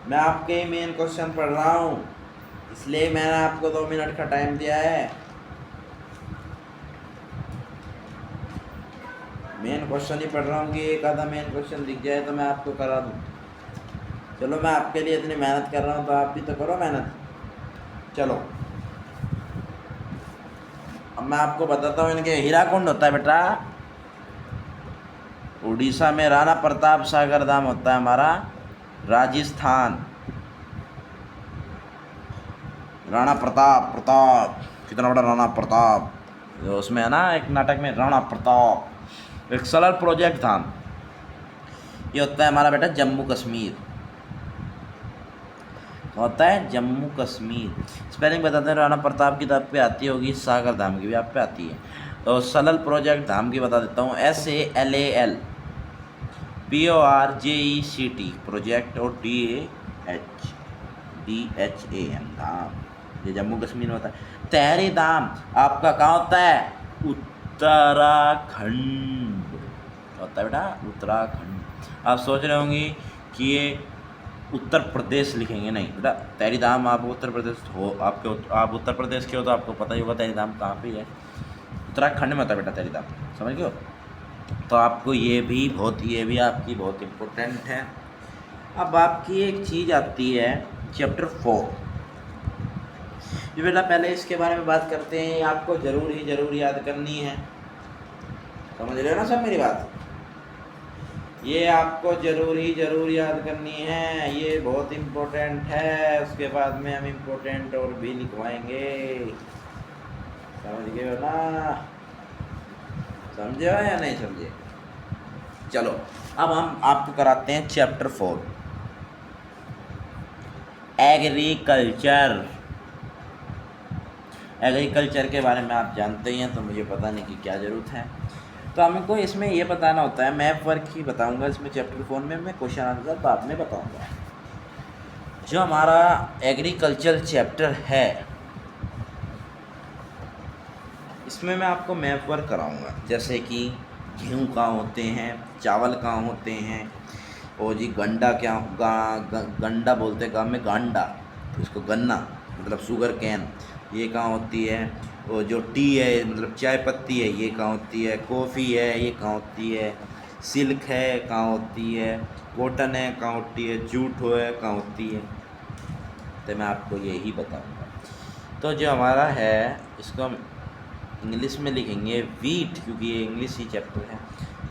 मैं आपके मेन क्वेश्चन पढ़ रहा हूँ, इसलिए मैंने आपको 2 मिनट का टाइम दिया है। मेन क्वेश्चन ही पढ़ रहा हूँ कि एक आधा मेन क्वेश्चन दिख जाए तो मैं आपको करा दूँ। चलो मैं आपके लिए इतनी मेहनत कर रहा हूँ तो आप भी तो करो मेहनत। चलो अब मैं आपको बताता हूँ इनके। हीराकुंड होता है बेटा उड़ीसा में, राणा प्रताप सागर धाम होता है हमारा राजस्थान। राणा प्रताप, प्रताप कितना बड़ा राणा प्रताप, जो उसमें है ना एक नाटक में राणा प्रताप। एक सलल प्रोजेक्ट धाम ये होता है हमारा बेटा जम्मू कश्मीर। होता है जम्मू कश्मीर। स्पेलिंग बताते हैं, राणा प्रताप की तो आप पे आती होगी, सागर धाम की भी आप पे आती है। और सलल प्रोजेक्ट धाम की बता देता हूँ, SALAL PORJECT प्रोजेक्ट, और DHAM धाम, ये जम्मू कश्मीर में होता है। तहरी धाम आपका कहाँ होता है? उत्तराखंड होता है बेटा, उत्तराखंड। आप सोच रहे होंगे कि ये उत्तर प्रदेश लिखेंगे, नहीं बेटा, तहरी धाम आप उत्तर प्रदेश हो, आप उत्तर प्रदेश के हो तो आपको पता ही होगा तहरी धाम कहाँ पे है, उत्तराखंड में होता है बेटा तहरी धाम, समझ गए हो। तो आपको ये भी आपकी बहुत इम्पोर्टेंट है। अब आपकी एक चीज़ आती है चैप्टर 4। जो बेटा पहले इसके बारे में बात करते हैं, आपको ज़रूर याद करनी है, समझ रहे हो ना सब मेरी बात। ये आपको ज़रूर याद करनी है, ये बहुत इम्पोर्टेंट है। उसके बाद में हम इम्पोर्टेंट और भी लिखवाएंगे, समझ गए हो ना, समझे हो या नहीं समझे। चलो अब हम आपको कराते हैं चैप्टर 4 एग्रीकल्चर के बारे में आप जानते ही हैं, तो मुझे पता नहीं कि क्या ज़रूरत है। तो हमको इसमें ये बताना होता है, मैप वर्क ही बताऊंगा इसमें चैप्टर 4 में, मैं क्वेश्चन आंसर बाद में बताऊंगा। जो हमारा एग्रीकल्चर चैप्टर है, इसमें मैं आपको मैप वर्क कराऊंगा, जैसे कि गेहूँ कहाँ होते हैं, चावल कहाँ होते हैं, और जी गंडा क्या, गंडा बोलते हैं गाँव में, गांडा, इसको गन्ना मतलब शुगर कैन, ये कहाँ होती है। और जो टी है मतलब चाय पत्ती है, ये कहाँ होती है। कॉफ़ी है, ये कहाँ होती है। सिल्क है, कहाँ होती है। कॉटन है, कहाँ होती है। जूट है, कहाँ होती है। तो मैं आपको यही बताऊंगा। तो जो हमारा है इसको हम इंग्लिश में लिखेंगे वीट, क्योंकि ये इंग्लिश ही चैप्टर है।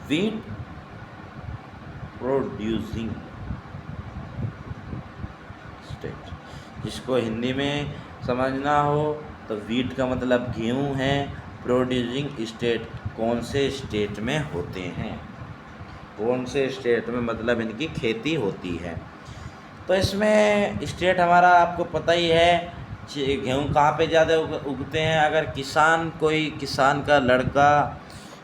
वीट प्रोड्यूसिंग स्टेट, जिसको हिंदी में समझना हो तो वीट का मतलब गेहूँ है। प्रोड्यूसिंग स्टेट, कौन से स्टेट में होते हैं, कौन से स्टेट में मतलब इनकी खेती होती है। तो इसमें स्टेट हमारा आपको पता ही है, गेहूँ कहाँ पे ज़्यादा उगते हैं। अगर कोई किसान का लड़का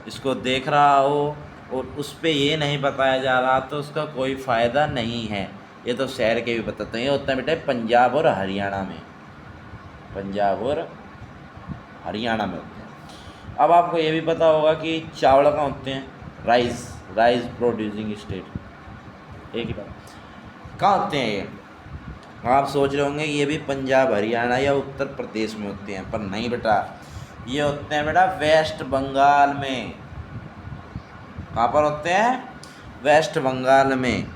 इसको देख रहा हो और उस पर ये नहीं बताया जा रहा, तो उसका कोई फ़ायदा नहीं है। ये तो शहर के भी बताते हैं। ये होता है बेटा पंजाब और हरियाणा में, पंजाब और हरियाणा में होते हैं। अब आपको ये भी पता होगा कि चावल कहाँ होते हैं, राइस प्रोड्यूसिंग स्टेट, एक ही बात कहाँ होते हैं ये। आप सोच रहे होंगे ये भी पंजाब हरियाणा या उत्तर प्रदेश में होते हैं, पर नहीं बेटा, ये होते हैं बेटा वेस्ट बंगाल में। कहाँ पर होते हैं, वेस्ट बंगाल में।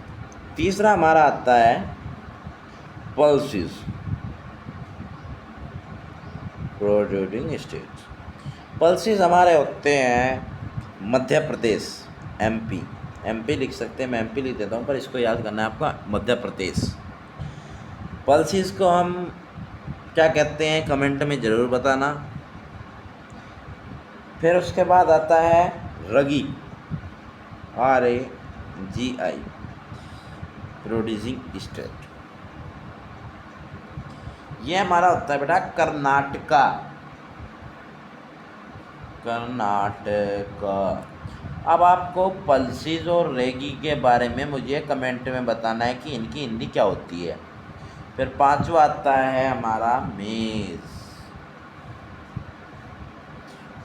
तीसरा हमारा आता है पल्सेस प्रोड्यूसिंग स्टेट। पल्सेस हमारे होते हैं मध्य प्रदेश, एमपी लिख सकते हैं, मैं एमपी लिख देता हूँ, पर इसको याद करना है आपका, मध्य प्रदेश। पल्सेस को हम क्या कहते हैं कमेंट में ज़रूर बताना। फिर उसके बाद आता है रगी, RAGI प्रोड्यूसिंग स्टेट। ये हमारा होता है बेटा कर्नाटका। अब आपको पल्सेस और रेगी के बारे में मुझे कमेंट में बताना है कि इनकी हिंदी क्या होती है। फिर पांचवा आता है हमारा मेज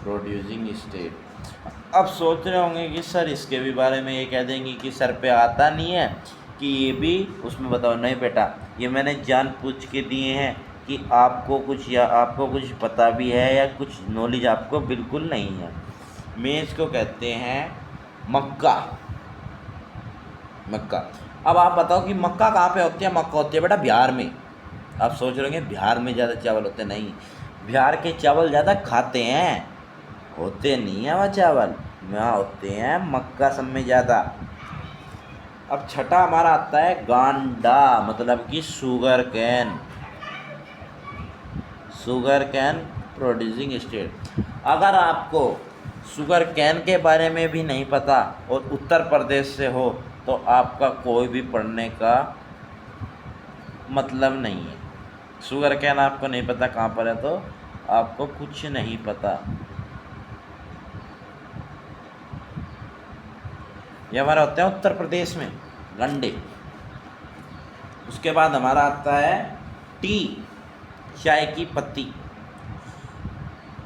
प्रोड्यूसिंग स्टेट। अब सोच रहे होंगे कि सर इसके भी बारे में ये कह देंगे कि सर पे आता नहीं है कि ये भी उसमें बताओ। नहीं बेटा, ये मैंने जानबूझ के दिए हैं कि आपको कुछ पता भी है या कुछ नॉलेज आपको बिल्कुल नहीं है। मेज को कहते हैं मक्का। अब आप बताओ कि मक्का कहाँ पे होती है। मक्का होती है बेटा बिहार में। आप सोच रहे होंगे बिहार में ज़्यादा चावल होते हैं, नहीं, बिहार के चावल ज़्यादा खाते हैं, होते नहीं हैं वहाँ चावल, वहाँ होते हैं मक्का सब में ज़्यादा। अब छठा हमारा आता है गांडा, मतलब कि शुगर कैन प्रोड्यूसिंग स्टेट। अगर आपको शुगर कैन के बारे में भी नहीं पता और उत्तर प्रदेश से हो तो आपका कोई भी पढ़ने का मतलब नहीं है। शुगर कैन आपको नहीं पता कहाँ पर है तो आपको कुछ नहीं पता। ये हमारा होता है उत्तर प्रदेश में गंडे। उसके बाद हमारा आता है टी, चाय की पत्ती,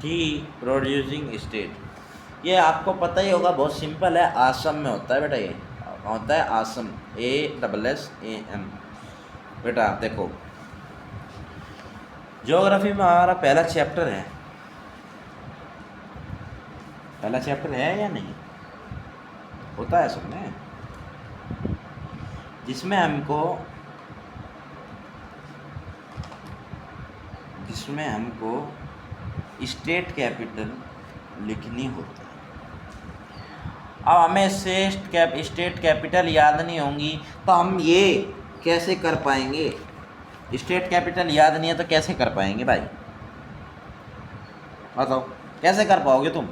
टी प्रोड्यूसिंग स्टेट। ये आपको पता ही होगा, बहुत सिंपल है, आसम में होता है बेटा। ये होता है आसम, ASSAM। बेटा देखो, ज्योग्राफी में हमारा पहला चैप्टर है, पहला चैप्टर है या नहीं होता है सब में, जिसमें हमको स्टेट कैपिटल लिखनी होती है। अब हमें स्टेट कैपिटल याद नहीं होंगी तो हम ये कैसे कर पाएंगे? स्टेट कैपिटल याद नहीं है तो कैसे कर पाएंगे भाई, बताओ कैसे कर पाओगे तुम?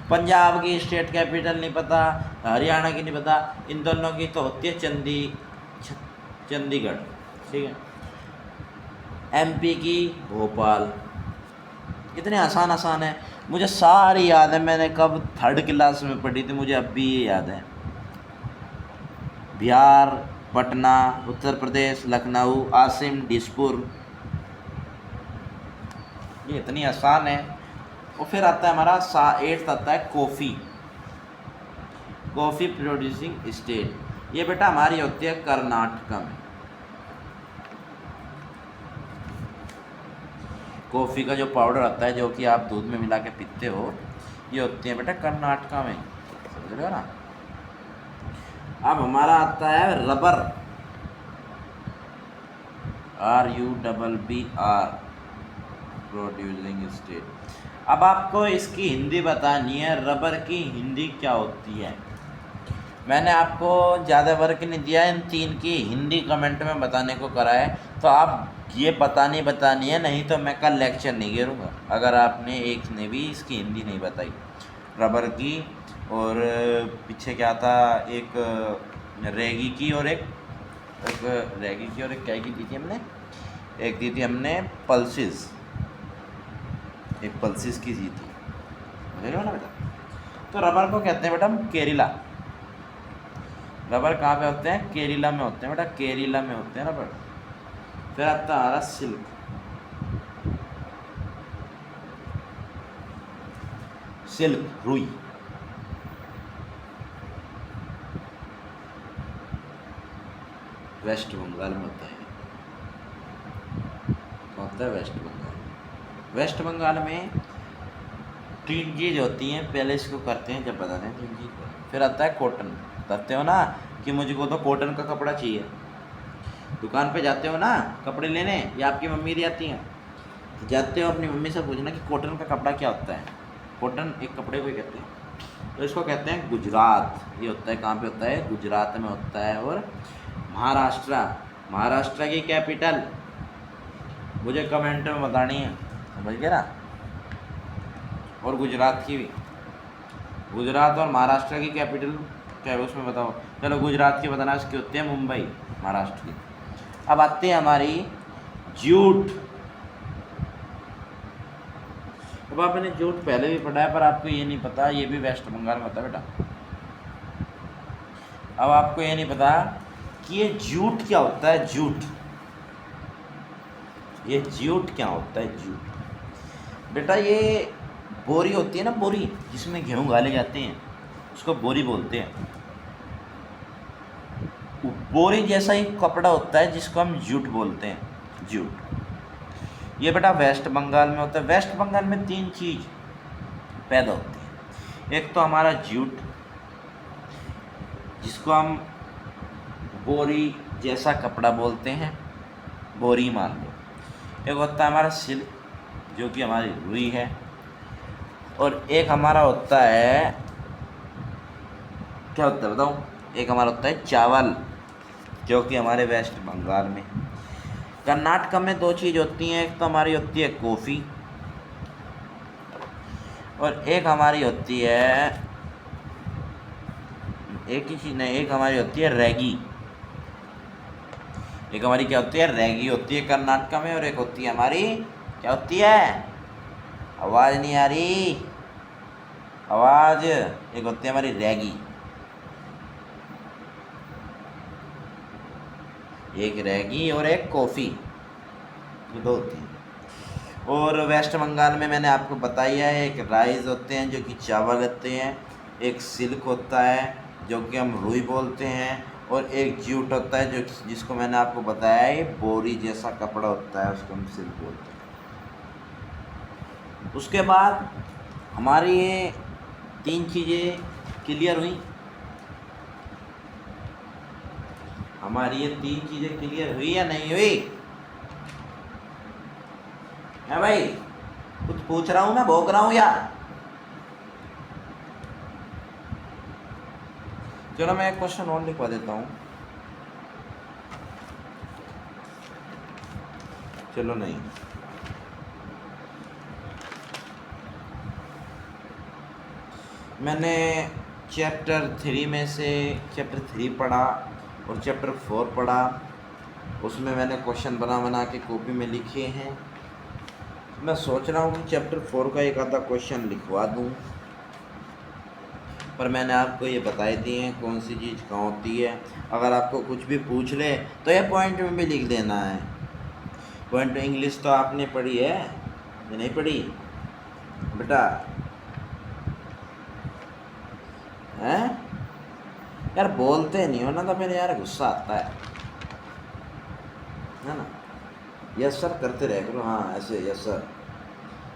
पंजाब की स्टेट कैपिटल नहीं पता, हरियाणा की नहीं पता, इन दोनों की तो होती है चंडीगढ़, ठीक है। MP की भोपाल। कितने आसान आसान है, मुझे सारी याद है, मैंने कब 3rd क्लास में पढ़ी थी, मुझे अब भी ये याद है। बिहार, पटना, उत्तर प्रदेश, लखनऊ, आसिम, दिसपुर, ये इतनी आसान है। और फिर आता है हमारा 8th आता है कॉफ़ी प्रोड्यूसिंग स्टेट। ये बेटा हमारी होती है कर्नाटका में। कॉफ़ी का जो पाउडर आता है, जो कि आप दूध में मिला के पीते हो, ये होती है बेटा कर्नाटका में, समझ रहे हो ना। अब हमारा आता है रबर, RUBBR प्रोड्यूसिंग स्टेट। अब आपको इसकी हिंदी बतानी है, रबर की हिंदी क्या होती है। मैंने आपको ज़्यादा वर्क नहीं दिया, इन 3 की हिंदी कमेंट में बताने को करा है, तो आप ये बतानी है, नहीं तो मैं कल लेक्चर नहीं गिरूँगा अगर आपने एक ने भी इसकी हिंदी नहीं बताई रबर की। और पीछे क्या था, एक रेगी की और एक क्या की दी थी हमने, एक दी थी हमने पल्सिस, एक पल्सिस की दी थी, समझ ना बेटा। तो रबर को कहते हैं बेटा हम केरला। रबर कहाँ पे होते हैं? केरला में होते हैं बेटा, केरला में होते हैं रबर। फिर आता है हमारा सिल्क, रुई। वेस्ट बंगाल में होता है, वेस्ट बंगाल में 3 चीज़ होती हैं, पहले इसको करते हैं जब बताते हैं 3 चीज़। फिर आता है कॉटन। बताते हो ना कि मुझको तो कॉटन का कपड़ा चाहिए, दुकान पे जाते हो ना कपड़े लेने, या आपकी मम्मी भी आती हैं, तो जाते हो अपनी मम्मी से पूछना कि कॉटन का कपड़ा क्या होता है। कॉटन एक कपड़े को ही कहते हैं, तो इसको कहते हैं गुजरात। ये होता है कहाँ पे होता है? गुजरात में होता है। और महाराष्ट्र की कैपिटल मुझे कमेंट में बतानी है, समझ गए ना। और गुजरात की भी, गुजरात और महाराष्ट्र की कैपिटल क्या है उसमें बताओ। चलो गुजरात की बताना, इसकी होती है मुंबई, महाराष्ट्र की। अब आते हैं हमारी जूट। अब आपने जूट पहले भी पढ़ा है पर आपको ये नहीं पता, ये भी वेस्ट बंगाल में होता है बेटा। अब आपको ये नहीं पता कि ये जूट क्या होता है। ये जूट क्या होता है? जूट बेटा ये बोरी होती है ना, बोरी जिसमें गेहूँ गाले जाते हैं, उसको बोरी बोलते हैं। बोरी जैसा ही कपड़ा होता है जिसको हम जूट बोलते हैं, जूट। ये बेटा वेस्ट बंगाल में होता है। वेस्ट बंगाल में 3 चीज़ पैदा होती है। एक तो हमारा जूट, जिसको हम बोरी जैसा कपड़ा बोलते हैं, बोरी मान लो। एक होता है हमारा सिल्क, जो कि हमारी रुई है। और एक हमारा होता है, क्या होता है बताओ? एक हमारा होता है चावल, जो कि हमारे वेस्ट बंगाल में। कर्नाटक में 2 चीज़ होती हैं, एक तो हमारी होती है कॉफ़ी, और एक हमारी होती है, एक ही चीज़ नहीं, एक हमारी होती है रेगी। एक हमारी क्या होती है, रैगी होती है कर्नाटका में, और एक होती है हमारी क्या होती है, आवाज़ नहीं आ रही, आवाज़, एक होती है हमारी रैगी, एक रैगी और एक कॉफ़ी, ये दो होती है। और वेस्ट बंगाल में मैंने आपको बताया है, एक राइस होते हैं जो कि चावल होते हैं, एक सिल्क होता है जो कि हम रुई बोलते हैं, और एक जूट होता है जो जिसको मैंने आपको बताया है बोरी जैसा कपड़ा होता है, उसको हम सिल्क बोलते हैं। उसके बाद हमारी ये 3 चीज़ें क्लियर हुई, हमारी ये 3 चीज़ें क्लियर हुई या नहीं हुई है भाई? कुछ पूछ रहा हूँ मैं, भौंक रहा हूँ यार? चलो मैं एक क्वेश्चन और लिखवा देता हूँ, चलो नहीं, मैंने चैप्टर 3 में से चैप्टर 3 पढ़ा और चैप्टर 4 पढ़ा, उसमें मैंने क्वेश्चन बना बना के कॉपी में लिखे हैं। मैं सोच रहा हूँ कि चैप्टर 4 का एक आधा क्वेश्चन लिखवा दूँ, पर मैंने आपको ये बताए दिए हैं कौन सी चीज़ कहाँ होती है। अगर आपको कुछ भी पूछ ले तो ये पॉइंट में भी लिख देना है। पॉइंट इंग्लिश तो आपने पढ़ी है या नहीं पढ़ी बेटा? हैं यार, बोलते नहीं हो ना तो फिर यार गुस्सा आता है ना? यस सर करते रहे करो, हाँ ऐसे यस सर,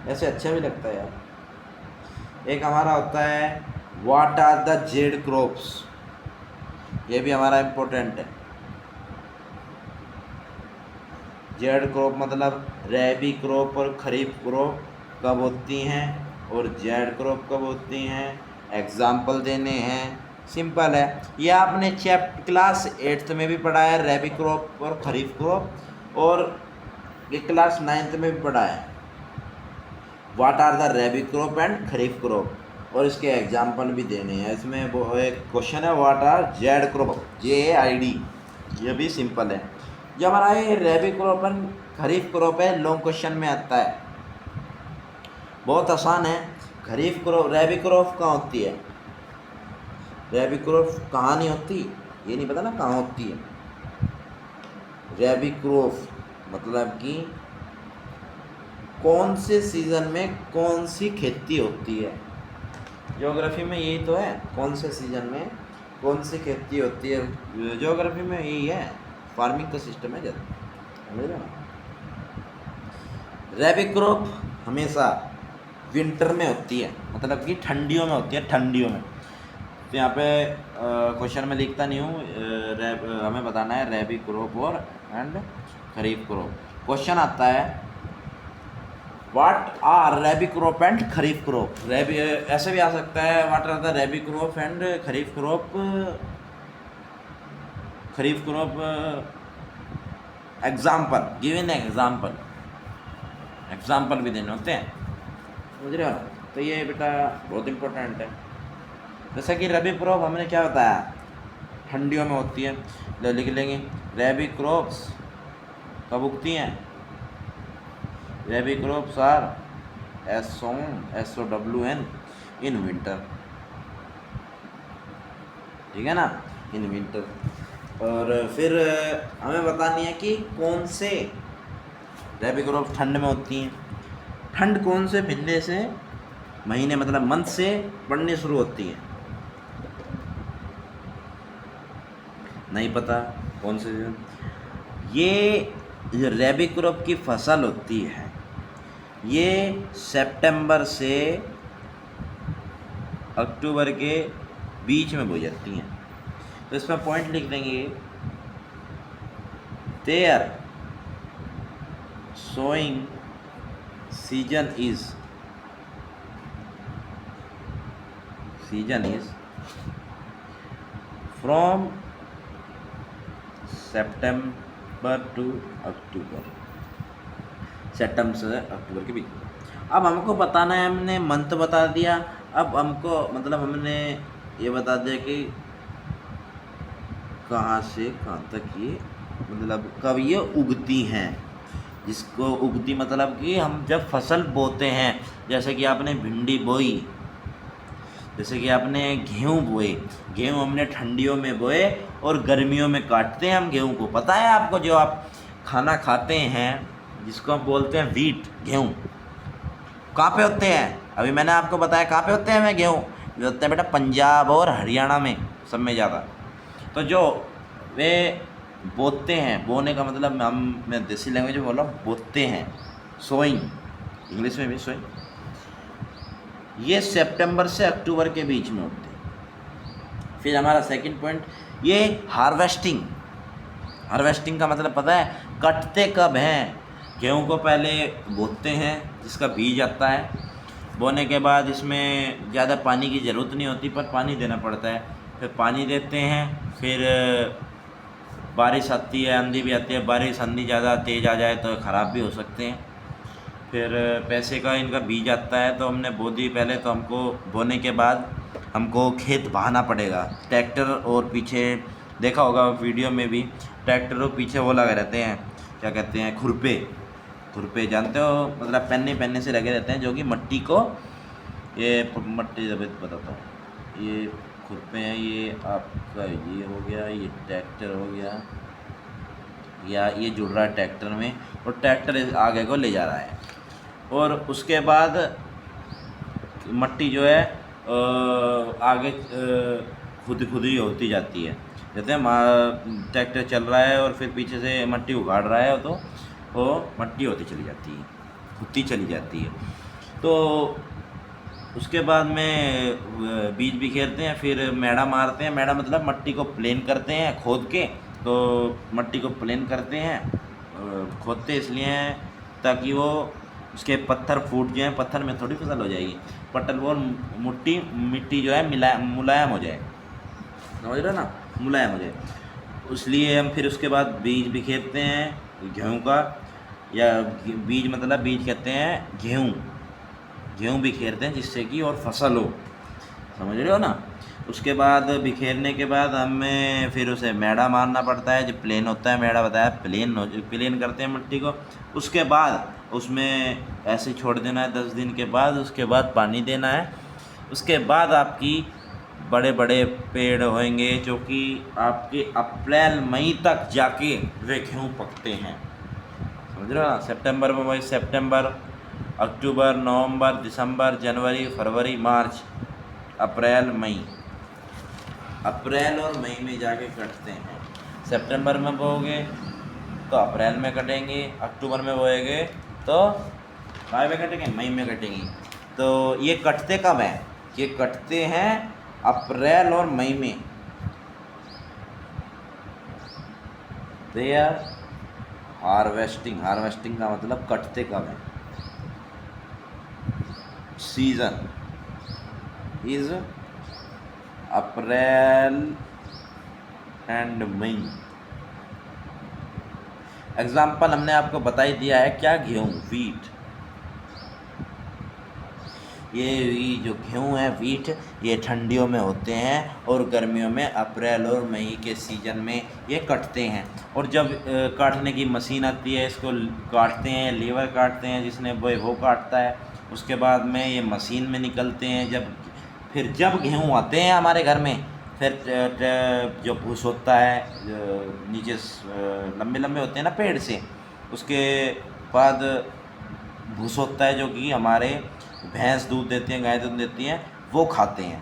ऐसे अच्छा भी लगता है यार। एक हमारा होता है what are the zaid crops, ये भी हमारा इम्पोर्टेंट है। जेड क्रॉप मतलब रैबी क्रॉप और खरीफ क्रॉप कब होती हैं और जेड क्रॉप कब होती हैं, एग्जाम्पल देने हैं, सिंपल है। ये आपने क्लास 8th में भी पढ़ा है, रैबी क्रॉप और खरीफ क्रॉप, और ये क्लास 9th में भी पढ़ा है, what are the rabi crop and kharif crop, और इसके एग्जाम्पल भी देने हैं। इसमें वो एक क्वेश्चन है what are Z crop, JAID, ये भी सिंपल है। जब हमारा ये रैबी क्रॉप एंड खरीफ क्रॉप है, लॉन्ग क्वेश्चन में आता है, बहुत आसान है। खरीफ क्रॉप, रैबी क्रॉप कहाँ होती है, रैबी क्रॉप कहाँ नहीं होती, ये नहीं पता ना कहाँ होती है। रैबी क्रॉप मतलब कि कौन से सीज़न में कौन सी खेती होती है। ज्योग्राफी में यही तो है, कौन से सीज़न में कौन सी खेती होती है, ज्योग्राफी में यही है, फार्मिंग का सिस्टम है जब, समझ रहे हो? रैबी क्रॉप हमेशा विंटर में होती है, मतलब कि ठंडियों में होती है, ठंडियों में। तो यहाँ पे क्वेश्चन में लिखता नहीं हूँ, हमें बताना है रैबी क्रॉप और एंड खरीफ क्रॉप। क्वेश्चन आता है what are rabi crop and kharif crop, rabi ऐसे भी आ सकता है what are the rabi crop and kharif crop, kharif crop example, give in example, example भी देने होते हैं, समझ रहे हो? तो ये बेटा बहुत इम्पोर्टेंट है। जैसे कि रबी क्रॉप हमने क्या बताया, ठंडियों में होती है, तो लिख लेंगे रबी क्रॉप्स कब उगती हैं, rabi crops are SOWN in winter, ठीक है ना, इन विंटर। और फिर हमें बतानी है कि कौन से रबी क्रॉप ठंड में होती हैं, ठंड कौन से महीने से, महीने मतलब मंथ से पड़नी शुरू होती है, नहीं पता कौन से। ये जो रबी क्रॉप की फसल होती है ये सितंबर से अक्टूबर के बीच में बोई जाती हैं। तो इसमें पॉइंट लिख देंगे, their sowing season is from September to October, सितंबर से अक्टूबर के बीच। अब हमको बताना है, हमने मंथ बता दिया, अब हमको मतलब हमने ये बता दिया कि कहाँ से कहाँ तक ये मतलब कब ये उगती हैं, जिसको उगती मतलब कि हम जब फसल बोते हैं, जैसे कि आपने भिंडी बोई, जैसे कि आपने गेहूँ बोए, गेहूँ हमने ठंडियों में बोए और गर्मियों में काटते हैं हम गेहूँ को। पता है आपको, जो आप खाना खाते हैं जिसको हम बोलते हैं वीट, गेहूँ, कहाँ पे होते हैं? अभी मैंने आपको बताया कहाँ पे होते हैं हमें गेहूँ, जो होते हैं बेटा पंजाब और हरियाणा में, सब में ज़्यादा। तो जो वे बोते हैं, बोने का मतलब मैं देसी लैंग्वेज में बोल रहा हूँ, बोते हैं, सोइंग, इंग्लिश में भी सोइंग, ये सितंबर से अक्टूबर के बीच में होते हैं। फिर हमारा सेकंड पॉइंट, ये हार्वेस्टिंग। हार्वेस्टिंग का मतलब पता है, कटते कब हैं? गेहूँ को पहले बोते हैं, जिसका बीज आता है, बोने के बाद इसमें ज़्यादा पानी की ज़रूरत नहीं होती, पर पानी देना पड़ता है। फिर पानी देते हैं, फिर बारिश आती है, आंधी भी आती है, बारिश आंधी ज़्यादा तेज़ आ जाए तो ख़राब भी हो सकते हैं। फिर पैसे का इनका बीज आता है, तो हमने बो दी पहले, तो हमको बोने के बाद हमको खेत बहाना पड़ेगा, ट्रैक्टर, और पीछे देखा होगा वीडियो में भी, ट्रैक्टर और पीछे वो लगे रहते हैं, क्या कहते हैं, खुरपे। खुरपे जानते हो, मतलब पन्ने से लगे रहते हैं, जो कि मट्टी को, ये मट्टी बताता हूँ, ये खुरपे हैं, ये आपका ये हो गया, ये ट्रैक्टर हो गया, या ये जुड़ रहा है ट्रैक्टर में, और ट्रैक्टर आगे को ले जा रहा है, और उसके बाद मट्टी जो है आगे खुद ही होती जाती है। जैसे ट्रैक्टर चल रहा है और फिर पीछे से मट्टी उखाड़ रहा है, तो वो मट्टी होती चली जाती है, खुदती चली जाती है। तो उसके बाद में बीज बिखेरते हैं, फिर मैड़ा मारते हैं। मैड़ा मतलब मट्टी को प्लेन करते हैं खोद के, तो मट्टी को प्लेन करते हैं, खोदते इसलिए हैं ताकि वो उसके पत्थर फूट जाएँ, पत्थर में थोड़ी फसल हो जाएगी, पत्थर वो मिट्टी जो है मुलायम हो जाए, समझ रहे हो ना, मुलायम हो जाए। इसलिए हम फिर उसके बाद बीज बिखेरते हैं गेहूँ का, या बीज मतलब बीज कहते हैं गेहूँ, गेहूँ बिखेरते हैं जिससे कि और फसल हो, समझ रहे हो ना। उसके बाद बिखेरने के बाद हमें फिर उसे मैड़ा मारना पड़ता है, जो प्लेन होता है, मैड़ा बताया प्लेन करते हैं मिट्टी को। उसके बाद उसमें ऐसे छोड़ देना है 10 दिन के बाद, उसके बाद पानी देना है। उसके बाद आपकी बड़े बड़े पेड़ होंगे, जो कि आपके अप्रैल मई तक जाके वे गेहूँ पकते हैं, समझ रहे हो ना। सितंबर में वही, सितंबर, अक्टूबर, नवंबर, दिसंबर, जनवरी, फरवरी, मार्च, अप्रैल, मई, अप्रैल और मई में जाके कटते हैं। सितंबर में बोओगे तो अप्रैल में कटेंगे, अक्टूबर में बोएंगे तो काय में कटेंगे, मई में कटेंगे। तो ये कटते कब हैं? ये कटते हैं अप्रैल और मई में। They are harvesting. हार्वेस्टिंग का मतलब कटते कब हैं। Season is April and May. Example हमने आपको बता ही दिया है, क्या, गेहूँ, वीट। ये जो गेहूँ है, वीट, ये ठंडियों में होते हैं और गर्मियों में अप्रैल और मई के सीज़न में ये कटते हैं। और जब काटने की मशीन आती है, इसको काटते हैं, लीवर काटते हैं, जिसने वो काटता है। उसके बाद में ये मशीन में निकलते हैं। फिर जब गेहूँ आते हैं हमारे घर में, फिर जो भूस होता है, नीचे लंबे लंबे होते हैं ना पेड़ से, उसके बाद भूस होता है, जो कि हमारे भैंस दूध देती हैं, गाय दूध देती हैं, वो खाते हैं,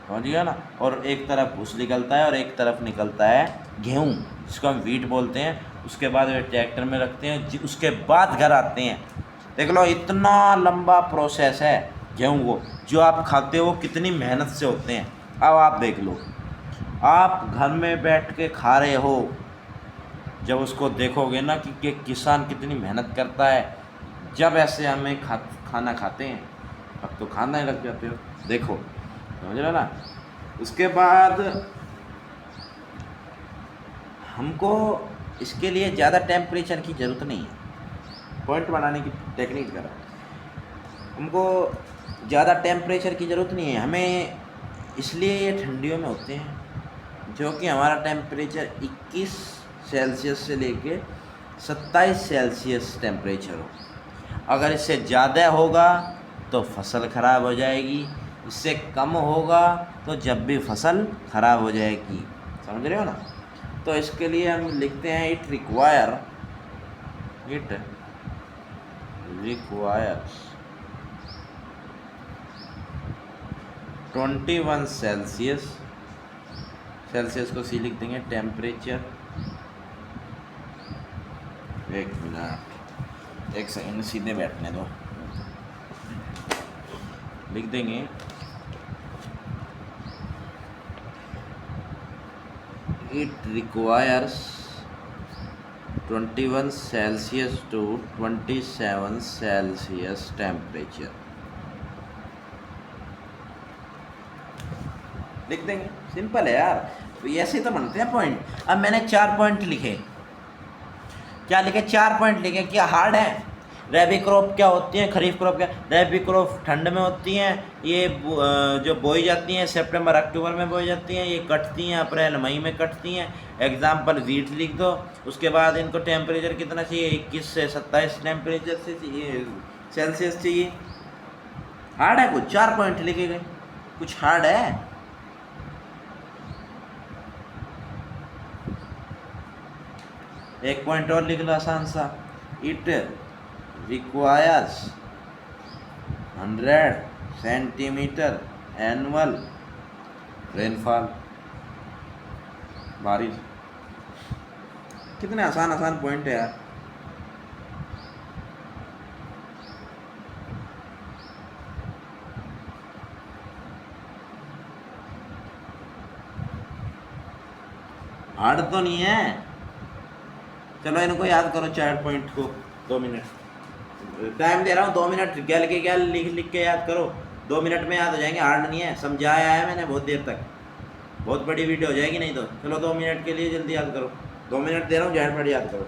समझिएगा ना। और एक तरफ भूस निकलता है और एक तरफ निकलता है गेहूँ, जिसको हम वीट बोलते हैं। उसके बाद वे ट्रैक्टर में रखते हैं, उसके बाद घर आते हैं। देख लो, इतना लंबा प्रोसेस है गेहूँ को, जो आप खाते हो कितनी मेहनत से होते हैं। अब आप देख लो, आप घर में बैठ के खा रहे हो, जब उसको देखोगे ना कि किसान कितनी मेहनत करता है, जब ऐसे हमें खाना खाते हैं, अब तो खाना ही लग जाते हो, देखो, समझ रहे हो ना। उसके बाद हमको इसके लिए ज़्यादा टेम्परेचर की ज़रूरत नहीं है। पॉइंट बनाने की टेक्निक करा, हमको ज़्यादा टेम्परेचर की ज़रूरत नहीं है हमें, इसलिए ये ठंडियों में होते हैं, जो कि हमारा टेम्परेचर 21 सेल्सियस से लेके 27 सेल्सियस टेम्परेचर हो। अगर इससे ज़्यादा होगा तो फसल ख़राब हो जाएगी, इससे कम होगा तो जब भी फसल ख़राब हो जाएगी। समझ रहे हो ना? तो इसके लिए हम लिखते हैं इट रिक्वायर्स 21 सेल्सियस, सेल्सियस को सी लिख देंगे, टेम्परेचर, एक मिनट, एक सेकंड, सीधे बैठने दो, लिख देंगे it requires 21 Celsius to 27 Celsius temperature, लिख देंगे। सिंपल है यार, तो ऐसे तो बनते हैं पॉइंट। अब मैंने 4 पॉइंट लिखे, क्या लिखे? 4 पॉइंट लिखे। क्या हार्ड है? रैबी क्रॉप क्या होती हैं, खरीफ क्रॉप क्या? रैबी क्रॉप ठंड में होती हैं, ये जो बोई जाती हैं सितंबर अक्टूबर में बोई जाती हैं, ये कटती हैं अप्रैल मई में कटती हैं। एग्जाम्पल वीट लिख दो। उसके बाद इनको टेम्परेचर कितना चाहिए? 21 से 27 टेम्परेचर से चाहिए, सेल्सियस चाहिए। हार्ड है कुछ? 4 पॉइंट लिखे गए, कुछ हार्ड है? एक पॉइंट और लिख लो आसान सा, it requires 100 centimetre annual rainfall, बारिश। कितने आसान आसान पॉइंट है यार। हार्ड तो नहीं है। चलो इनको याद करो 4 पॉइंट को, 2 मिनट टाइम दे रहा हूँ, 2 मिनट गैल के गैल लिख के याद करो, 2 मिनट में याद हो जाएंगे। हार्ड नहीं है, समझाया है मैंने बहुत देर तक, बहुत बड़ी वीडियो हो जाएगी नहीं तो। चलो 2 मिनट के लिए जल्दी याद करो, 2 मिनट दे रहा हूँ, झटपट याद करो।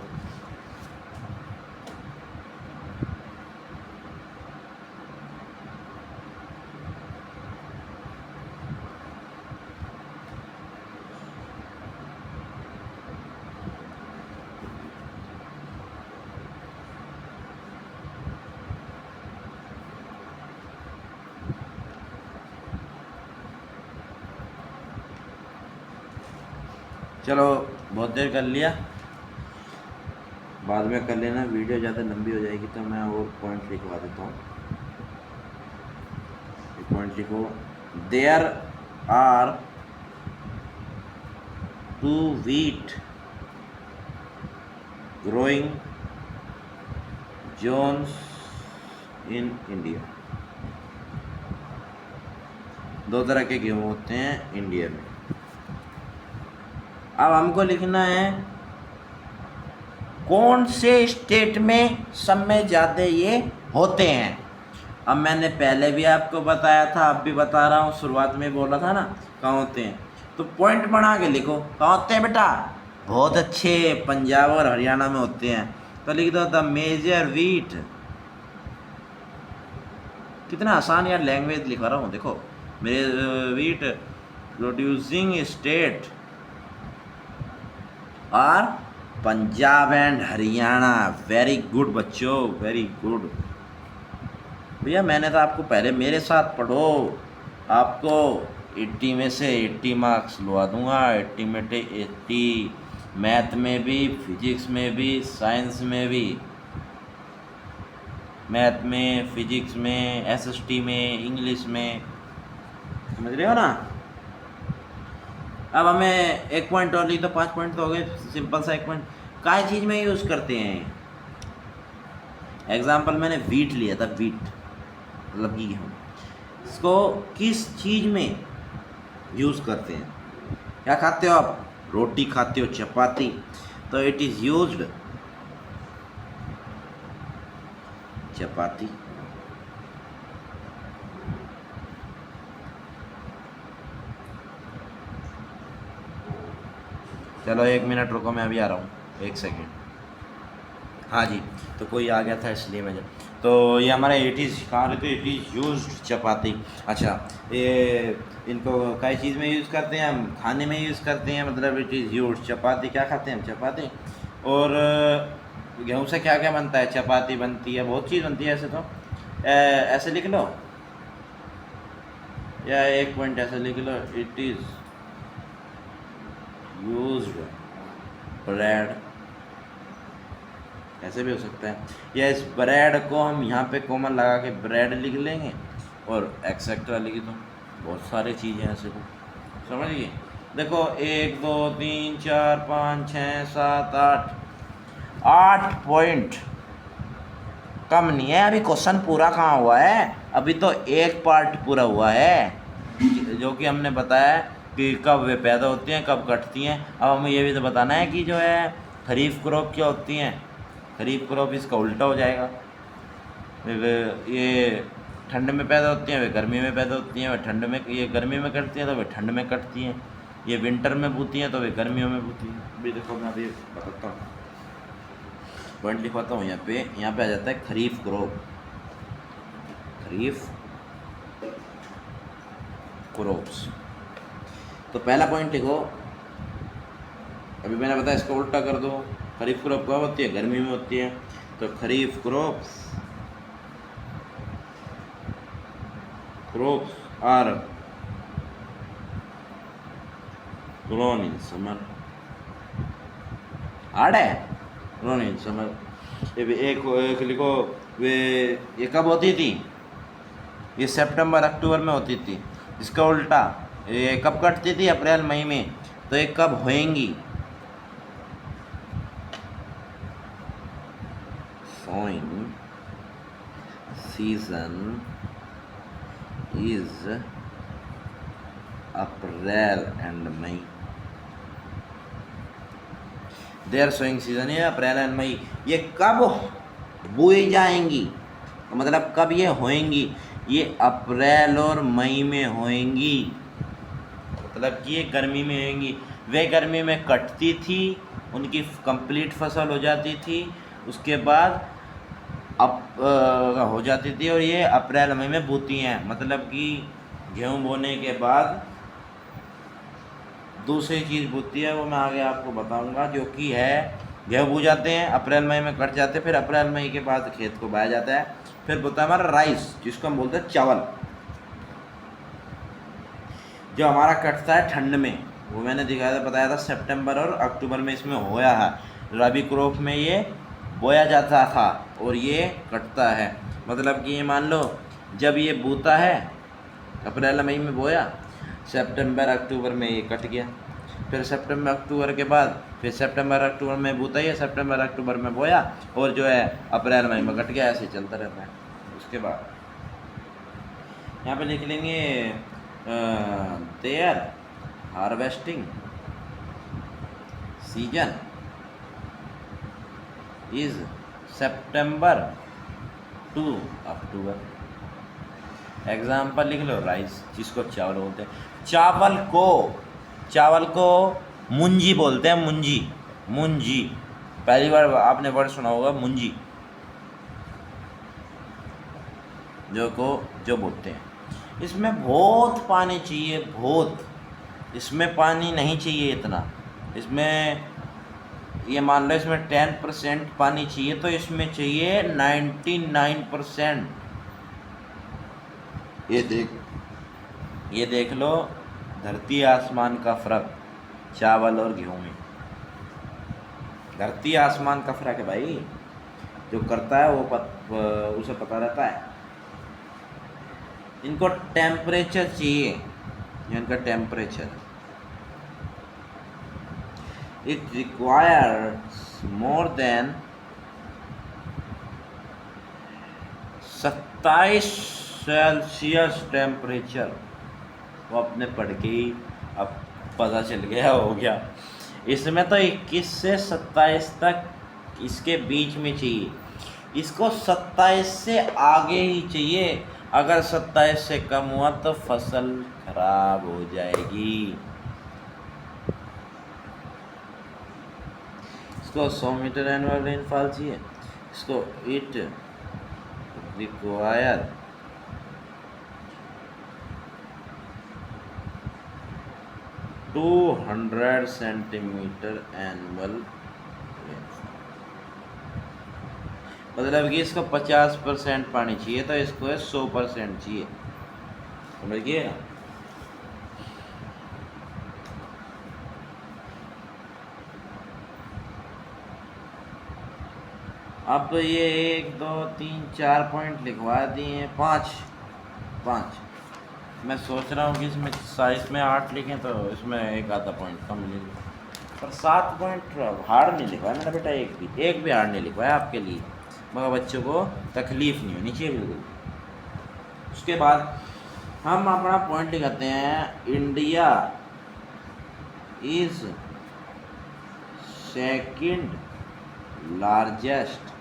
चलो बहुत देर कर लिया, बाद में कर लेना, वीडियो ज़्यादा लंबी हो जाएगी तो मैं और पॉइंट लिखवा देता हूँ। एक पॉइंट लिखो, there are 2 wheat growing zones in India। 2 तरह के गेहूँ होते हैं इंडिया में। अब हमको लिखना है कौन से स्टेट में सब में ज़्यादा ये होते हैं। अब मैंने पहले भी आपको बताया था, अब भी बता रहा हूँ, शुरुआत में बोला था ना कहाँ होते हैं, तो पॉइंट बना के लिखो कहाँ होते हैं बेटा। बहुत अच्छे, पंजाब और हरियाणा में होते हैं, तो लिख दो द मेजर वीट। कितना आसान यार लैंग्वेज लिखवा रहा हूँ, देखो मेरे वीट प्रोड्यूसिंग स्टेट और Punjab and Haryana. Very good बच्चों, वेरी गुड। भैया मैंने तो आपको पहले मेरे साथ पढ़ो, आपको 80 में से 80 मार्क्स लुआ दूंगा। 80 में 80, मैथ में भी, फिजिक्स में भी, साइंस में भी, मैथ में, फिजिक्स में, एसएसटी में, इंग्लिश में, समझ रहे हो ना। अब हमें 1 पॉइंट और लिख दो, 5 पॉइंट तो हो गए। सिंपल सा 1 पॉइंट काय चीज़ में यूज़ करते हैं। एग्जाम्पल मैंने वीट लिया था, वीट मतलब गेहूँ, इसको किस चीज़ में यूज़ करते हैं? क्या खाते हो आप? रोटी खाते हो, चपाती, तो इट इज़ यूज्ड चपाती। चलो 1 मिनट रुको, मैं अभी आ रहा हूँ, 1 सेकेंड। हाँ जी, तो कोई आ गया था इसलिए मैं तो ये हमारा 80 कहाँ रहते, इट इज़ यूज्ड चपाती। अच्छा, ये इनको कई चीज़ में यूज़ करते हैं, हम खाने में यूज़ करते हैं, मतलब इट इज़ यूज चपाती। क्या खाते हैं हम? चपाती। और गेहूँ से क्या क्या बनता है? चपाती बनती है, बहुत चीज़ बनती है। ऐसे तो ऐसे लिख लो, या एक पॉइंट ऐसे लिख लो, इट इज़ यूज्ड ब्रेड, ऐसे भी हो सकता है। या इस ब्रेड को हम यहाँ पे कॉमन लगा के ब्रेड लिख लेंगे और एक्सेट्रा लिख दो। बहुत सारी चीज़ें ऐसे तो समझिए। देखो 1 2 3 4 5 6 7 8 पॉइंट कम नहीं है। अभी क्वेश्चन पूरा कहाँ हुआ है? अभी तो एक पार्ट पूरा हुआ है, जो कि हमने बताया कि कब वे पैदा होती हैं, कब कटती हैं। अब हमें ये भी तो बताना है कि जो है खरीफ क्रॉप क्या होती हैं। खरीफ क्रॉप इसका उल्टा हो जाएगा। ये ठंड में पैदा होती हैं, वे गर्मी में पैदा होती हैं। वे ठंड में, ये गर्मी में कटती हैं तो वे ठंड में कटती हैं। ये विंटर में बूती हैं तो वे गर्मियों में बूती हैं। अभी देखो मैं अभी बताता हूँ, पॉइंट लिखवाता हूँ। यहाँ पे आ जाता है खरीफ क्रॉप। खरीफ क्रॉप्स। तो पहला पॉइंट लिखो, अभी मैंने बताया इसको उल्टा कर दो। खरीफ क्रॉप कब होती है? गर्मी में होती है। तो kharif crops are grown in summer. Hard है, ग्रोन इन समर। एक लिखो, वे ये कब होती थी? ये सितंबर अक्टूबर में होती थी। इसका उल्टा, ये कब कटती थी? अप्रैल मई में। तो ये कब होएंगी? Sowing season is April and May. Their sowing season है अप्रैल एंड मई। ये कब बोई जाएंगी, मतलब कब ये होएंगी? ये अप्रैल और मई में होएंगी, मतलब कि ये गर्मी में होएंगी। वे गर्मी में कटती थी, उनकी कंप्लीट फसल हो जाती थी, उसके बाद हो जाती थी, और ये अप्रैल मई में बोती हैं। मतलब कि गेहूँ बोने के बाद दूसरी चीज़ बोती है, वो मैं आगे आपको बताऊंगा, जो कि है गेहूँ बो जाते हैं, अप्रैल मई में कट जाते हैं, फिर अप्रैल मई के बाद खेत को बाया जाता है। फिर बोता है हमारा राइस, जिसको हम बोलते हैं चावल, जो हमारा कटता है ठंड में। वो मैंने दिखाया था, बताया था सितंबर और अक्टूबर में इसमें होया है। रबी क्रॉप में ये बोया जाता था और ये कटता है। मतलब कि ये मान लो जब ये बोता है अप्रैल मई में बोया, सितंबर अक्टूबर में ये कट गया। फिर सितंबर अक्टूबर के बाद फिर सितंबर अक्टूबर में बोता ही है, सितंबर अक्टूबर में बोया और जो है अप्रैल मई में कट गया। ऐसे चलता रहता है। उसके बाद यहाँ पे लिख लेंगे their harvesting season is September to October. Example लिख लो, राइस, जिसको चावल बोलते हैं। चावल को मुंजी बोलते हैं। मुंजी पहली बार आपने वर्ड सुना होगा, मुंजी, जो बोलते हैं। इसमें बहुत पानी चाहिए, बहुत। इसमें पानी नहीं चाहिए इतना। इसमें ये मान लो इसमें 10% पानी चाहिए, तो इसमें चाहिए 99%। ये देख लो, धरती आसमान का फ़र्क चावल और गेहूँ में। धरती आसमान का फ़र्क है भाई। जो करता है वो उसे पता रहता है। इनको टेम्परेचर चाहिए, इनका temperature, it requires more than 27 Celsius temperature. वो अपने पढ़ के ही अब पता चल गया, हो गया। इसमें तो 21 से 27 तक इसके बीच में चाहिए। इसको 27 से आगे ही चाहिए। अगर 27 से कम हुआ तो फसल खराब हो जाएगी। इसको 100 मीटर एनुअल रेनफॉल चाहिए। इसको इट रिक्वायर 200 सेंटीमीटर एनुअल, मतलब कि इसको 50% पानी चाहिए तो इसको है 100% चाहिए, समझ गए ना। अब तो ये 1 2 3 4 पॉइंट लिखवा दिए, 5 मैं सोच रहा हूँ कि इसमें साइज में 8 लिखें तो इसमें एक आधा पॉइंट कम लिखे, पर 7 पॉइंट हार्ड नहीं लिखवाया मेरा बेटा, एक भी हार्ड नहीं लिखवाया आपके लिए, मगर बच्चों को तकलीफ नहीं होनी चाहिए बिल्कुल। उसके बाद हम अपना पॉइंट लिखाते हैं, India is second largest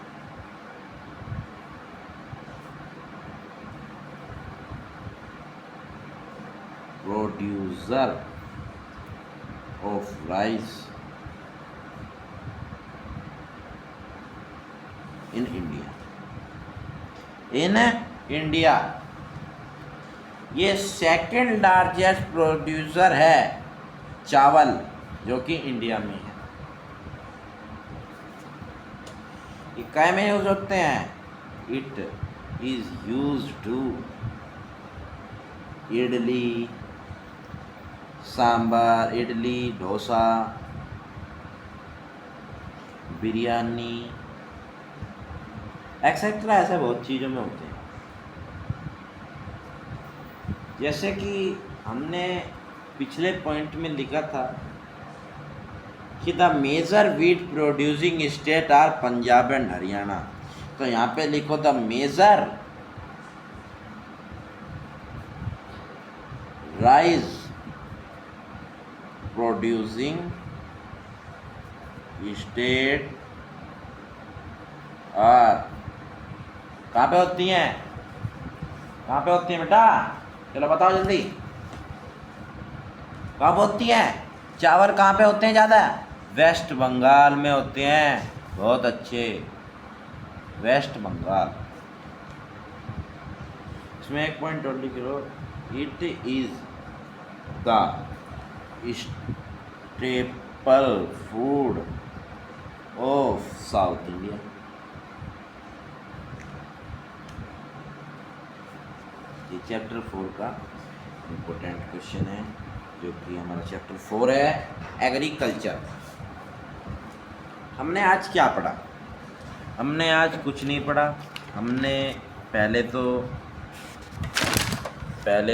producer of rice in India, ये सेकंड लार्जेस्ट प्रोड्यूसर है चावल जो कि इंडिया में है। ये काय में यूज होते हैं, it is use to idli sambar, idli dosa, biryani etcetera, ऐसे बहुत चीज़ों में होते हैं। जैसे कि हमने पिछले पॉइंट में लिखा था कि the major wheat producing state are Punjab and Haryana, तो यहाँ पे लिखो the major rice producing state और कहाँ पे होती हैं, कहाँ पे होती हैं बेटा, चलो बताओ जल्दी, कहाँ पे होती हैं चावल, कहाँ पे होते हैं ज़्यादा, वेस्ट बंगाल में होते हैं, बहुत अच्छे, वेस्ट बंगाल। इसमें एक पॉइंट और लिख लो, it is the staple food of South India. ये चैप्टर 4 का इम्पोर्टेंट क्वेश्चन है, जो कि हमारा चैप्टर 4 है एग्रीकल्चर। हमने आज क्या पढ़ा, हमने आज कुछ नहीं पढ़ा। हमने पहले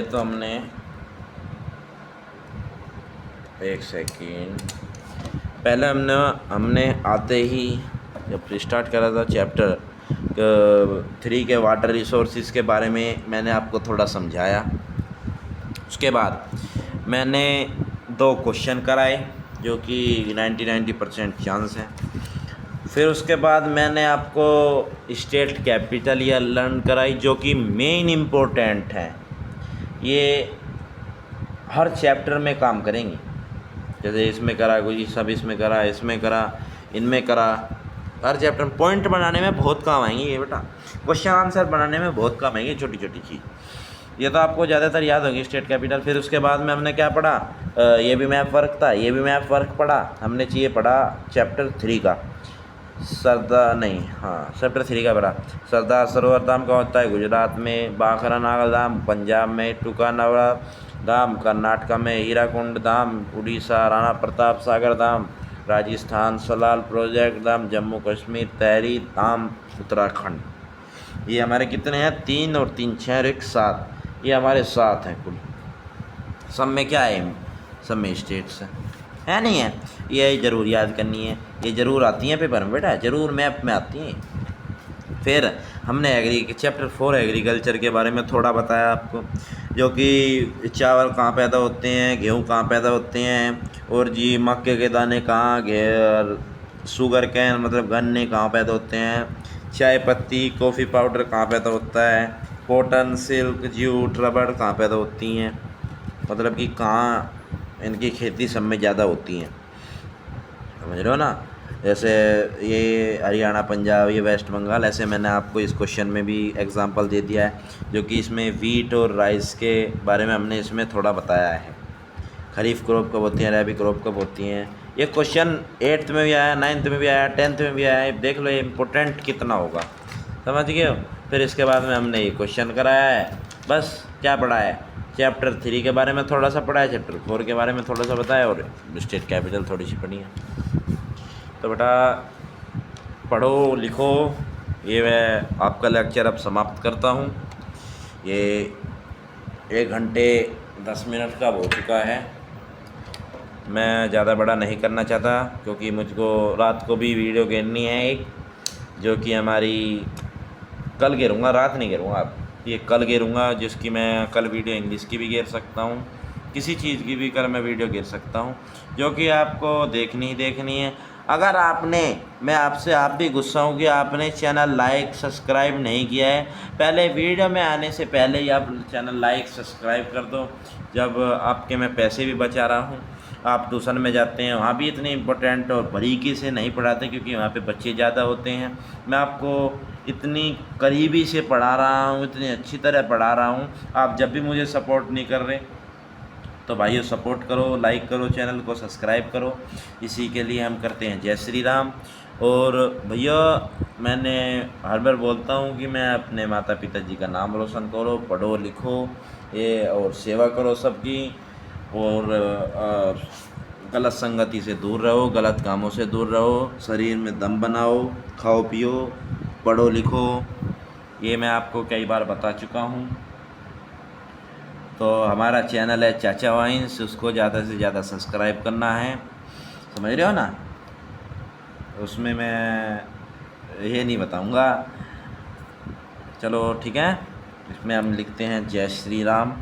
तो हमने एक सेकेंड, पहले हमने आते ही जब स्टार्ट करा था चैप्टर 3 के वाटर रिसोर्सेज के बारे में मैंने आपको थोड़ा समझाया। उसके बाद मैंने 2 क्वेश्चन कराए जो कि 90% चांस है। फिर उसके बाद मैंने आपको स्टेट कैपिटल या लर्न कराई जो कि मेन इम्पोर्टेंट है, ये हर चैप्टर में काम करेंगी। जैसे इसमें करा कोई, सब इसमें करा, इसमें करा, इनमें करा, हर चैप्टर में पॉइंट बनाने में बहुत काम आएंगे ये बेटा, क्वेश्चन आंसर बनाने में बहुत काम आएंगे, छोटी छोटी चीज़। ये तो आपको ज़्यादातर याद होगी स्टेट कैपिटल। फिर उसके बाद में हमने क्या पढ़ा, ये भी मैप वर्क था, ये भी मैप वर्क पढ़ा हमने, ये पढ़ा चैप्टर 3 का, चैप्टर 3 का पढ़ा। सरदार सरोवर धाम का होता है गुजरात में, बाखरा नागल धाम पंजाब में, टुकानावड़ा धाम कर्नाटक में, हीराकुंड धाम उड़ीसा, राणा प्रताप सागर धाम राजस्थान, सलाल प्रोजेक्ट धाम जम्मू कश्मीर, तहरी धाम उत्तराखंड। ये हमारे कितने हैं, 3 और 3 6 और 1 7, ये हमारे 7 हैं कुल। सब में क्या है, सब में स्टेट्स है नहीं है, ये ज़रूर याद करनी है, ये ज़रूर आती हैं पेपर में बेटा, ज़रूर मैप में आती हैं। फिर हमने चैप्टर 4 एग्रीकल्चर के बारे में थोड़ा बताया आपको, जो कि चावल कहाँ पैदा होते हैं, गेहूँ कहाँ पैदा होते हैं, और जी मक्के के दाने कहाँ, शुगर कैन मतलब गन्ने कहाँ पैदा होते हैं, चाय पत्ती कॉफ़ी पाउडर कहाँ पैदा होता है, कॉटन सिल्क जूट रबड़ कहाँ पैदा होती हैं, मतलब कि कहाँ इनकी खेती सब में ज़्यादा होती हैं, समझ रहे हो ना। जैसे ये हरियाणा पंजाब, ये वेस्ट बंगाल, ऐसे मैंने आपको इस क्वेश्चन में भी एग्जांपल दे दिया है, जो कि इसमें वीट और राइस के बारे में हमने इसमें थोड़ा बताया है। खरीफ क्रॉप कब होती हैं, रबी क्रॉप कब होती हैं। ये क्वेश्चन 8th में भी आया, 9th में भी आया, 10th में भी आया। देख लो ये इम्पोर्टेंट कितना होगा, समझ गए हो। फिर इसके बाद में हमने ये क्वेश्चन कराया है। बस क्या पढ़ा है, चैप्टर 3 के बारे में थोड़ा सा पढ़ा है, चैप्टर 4 के बारे में थोड़ा सा बताया, और स्टेट कैपिटल थोड़ी सी पढ़ी है। तो बेटा पढ़ो लिखो। ये मैं आपका लेक्चर अब समाप्त करता हूँ। ये 1 घंटे 10 मिनट का हो चुका है। मैं ज़्यादा बड़ा नहीं करना चाहता, क्योंकि मुझको रात को भी वीडियो घेरनी है एक, जो कि हमारी कल घेरूँगा, रात नहीं घेरूँगा, ये कल घेरूँगा, जिसकी मैं कल वीडियो इंग्लिश की भी घेर सकता हूँ, किसी चीज़ की भी कल मैं वीडियो घेर सकता हूँ, जो कि आपको देखनी ही देखनी है। अगर आपने, मैं आपसे आप भी गुस्सा हूँ कि आपने चैनल लाइक सब्सक्राइब नहीं किया है, पहले वीडियो में आने से पहले ही आप चैनल लाइक सब्सक्राइब कर दो। जब आपके मैं पैसे भी बचा रहा हूँ, आप ट्यूशन में जाते हैं, वहाँ भी इतने इम्पोर्टेंट और बारीकी से नहीं पढ़ाते, क्योंकि वहाँ पे बच्चे ज़्यादा होते हैं। मैं आपको इतनी करीबी से पढ़ा रहा हूँ, इतनी अच्छी तरह पढ़ा रहा हूँ। आप जब भी मुझे सपोर्ट नहीं कर रहे, तो भाइयों सपोर्ट करो, लाइक करो, चैनल को सब्सक्राइब करो। इसी के लिए हम करते हैं जय श्री राम। और भैया मैंने हर बार बोलता हूँ कि मैं अपने माता पिता जी का नाम रोशन करो, पढ़ो लिखो ये, और सेवा करो सबकी, और गलत संगति से दूर रहो, गलत कामों से दूर रहो, शरीर में दम बनाओ, खाओ पियो, पढ़ो लिखो। ये मैं आपको कई बार बता चुका हूँ। तो हमारा चैनल है चाचा वाइन्स, उसको ज़्यादा से ज़्यादा सब्सक्राइब करना है, समझ रहे हो ना। उसमें मैं ये नहीं बताऊँगा। चलो ठीक है, इसमें हम लिखते हैं जय श्री राम।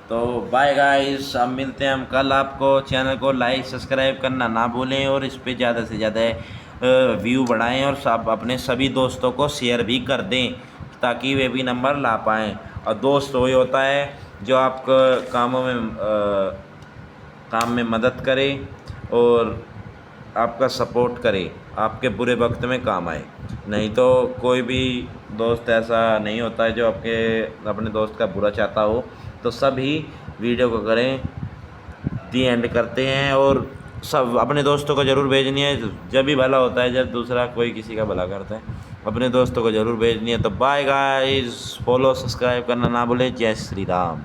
तो बाय गाइस, अब मिलते हैं हम कल। आपको चैनल को लाइक सब्सक्राइब करना ना भूलें, और इस पे ज़्यादा से ज़्यादा व्यू बढ़ाएं, और सब अपने सभी दोस्तों को शेयर भी कर दें, ताकि वे भी नंबर ला पाएँ। और दोस्त वही होता है जो आपको कामों में काम में मदद करे और आपका सपोर्ट करे, आपके बुरे वक्त में काम आए। नहीं तो कोई भी दोस्त ऐसा नहीं होता है जो आपके अपने दोस्त का बुरा चाहता हो। तो सभी वीडियो को करें, दी एंड करते हैं, और सब अपने दोस्तों को ज़रूर भेजनी है। जब भी भला होता है जब दूसरा कोई किसी का भला करता है, अपने दोस्तों को ज़रूर भेजनी है। तो बाय गाइस, फॉलो सब्सक्राइब करना ना भूले। जय श्री राम।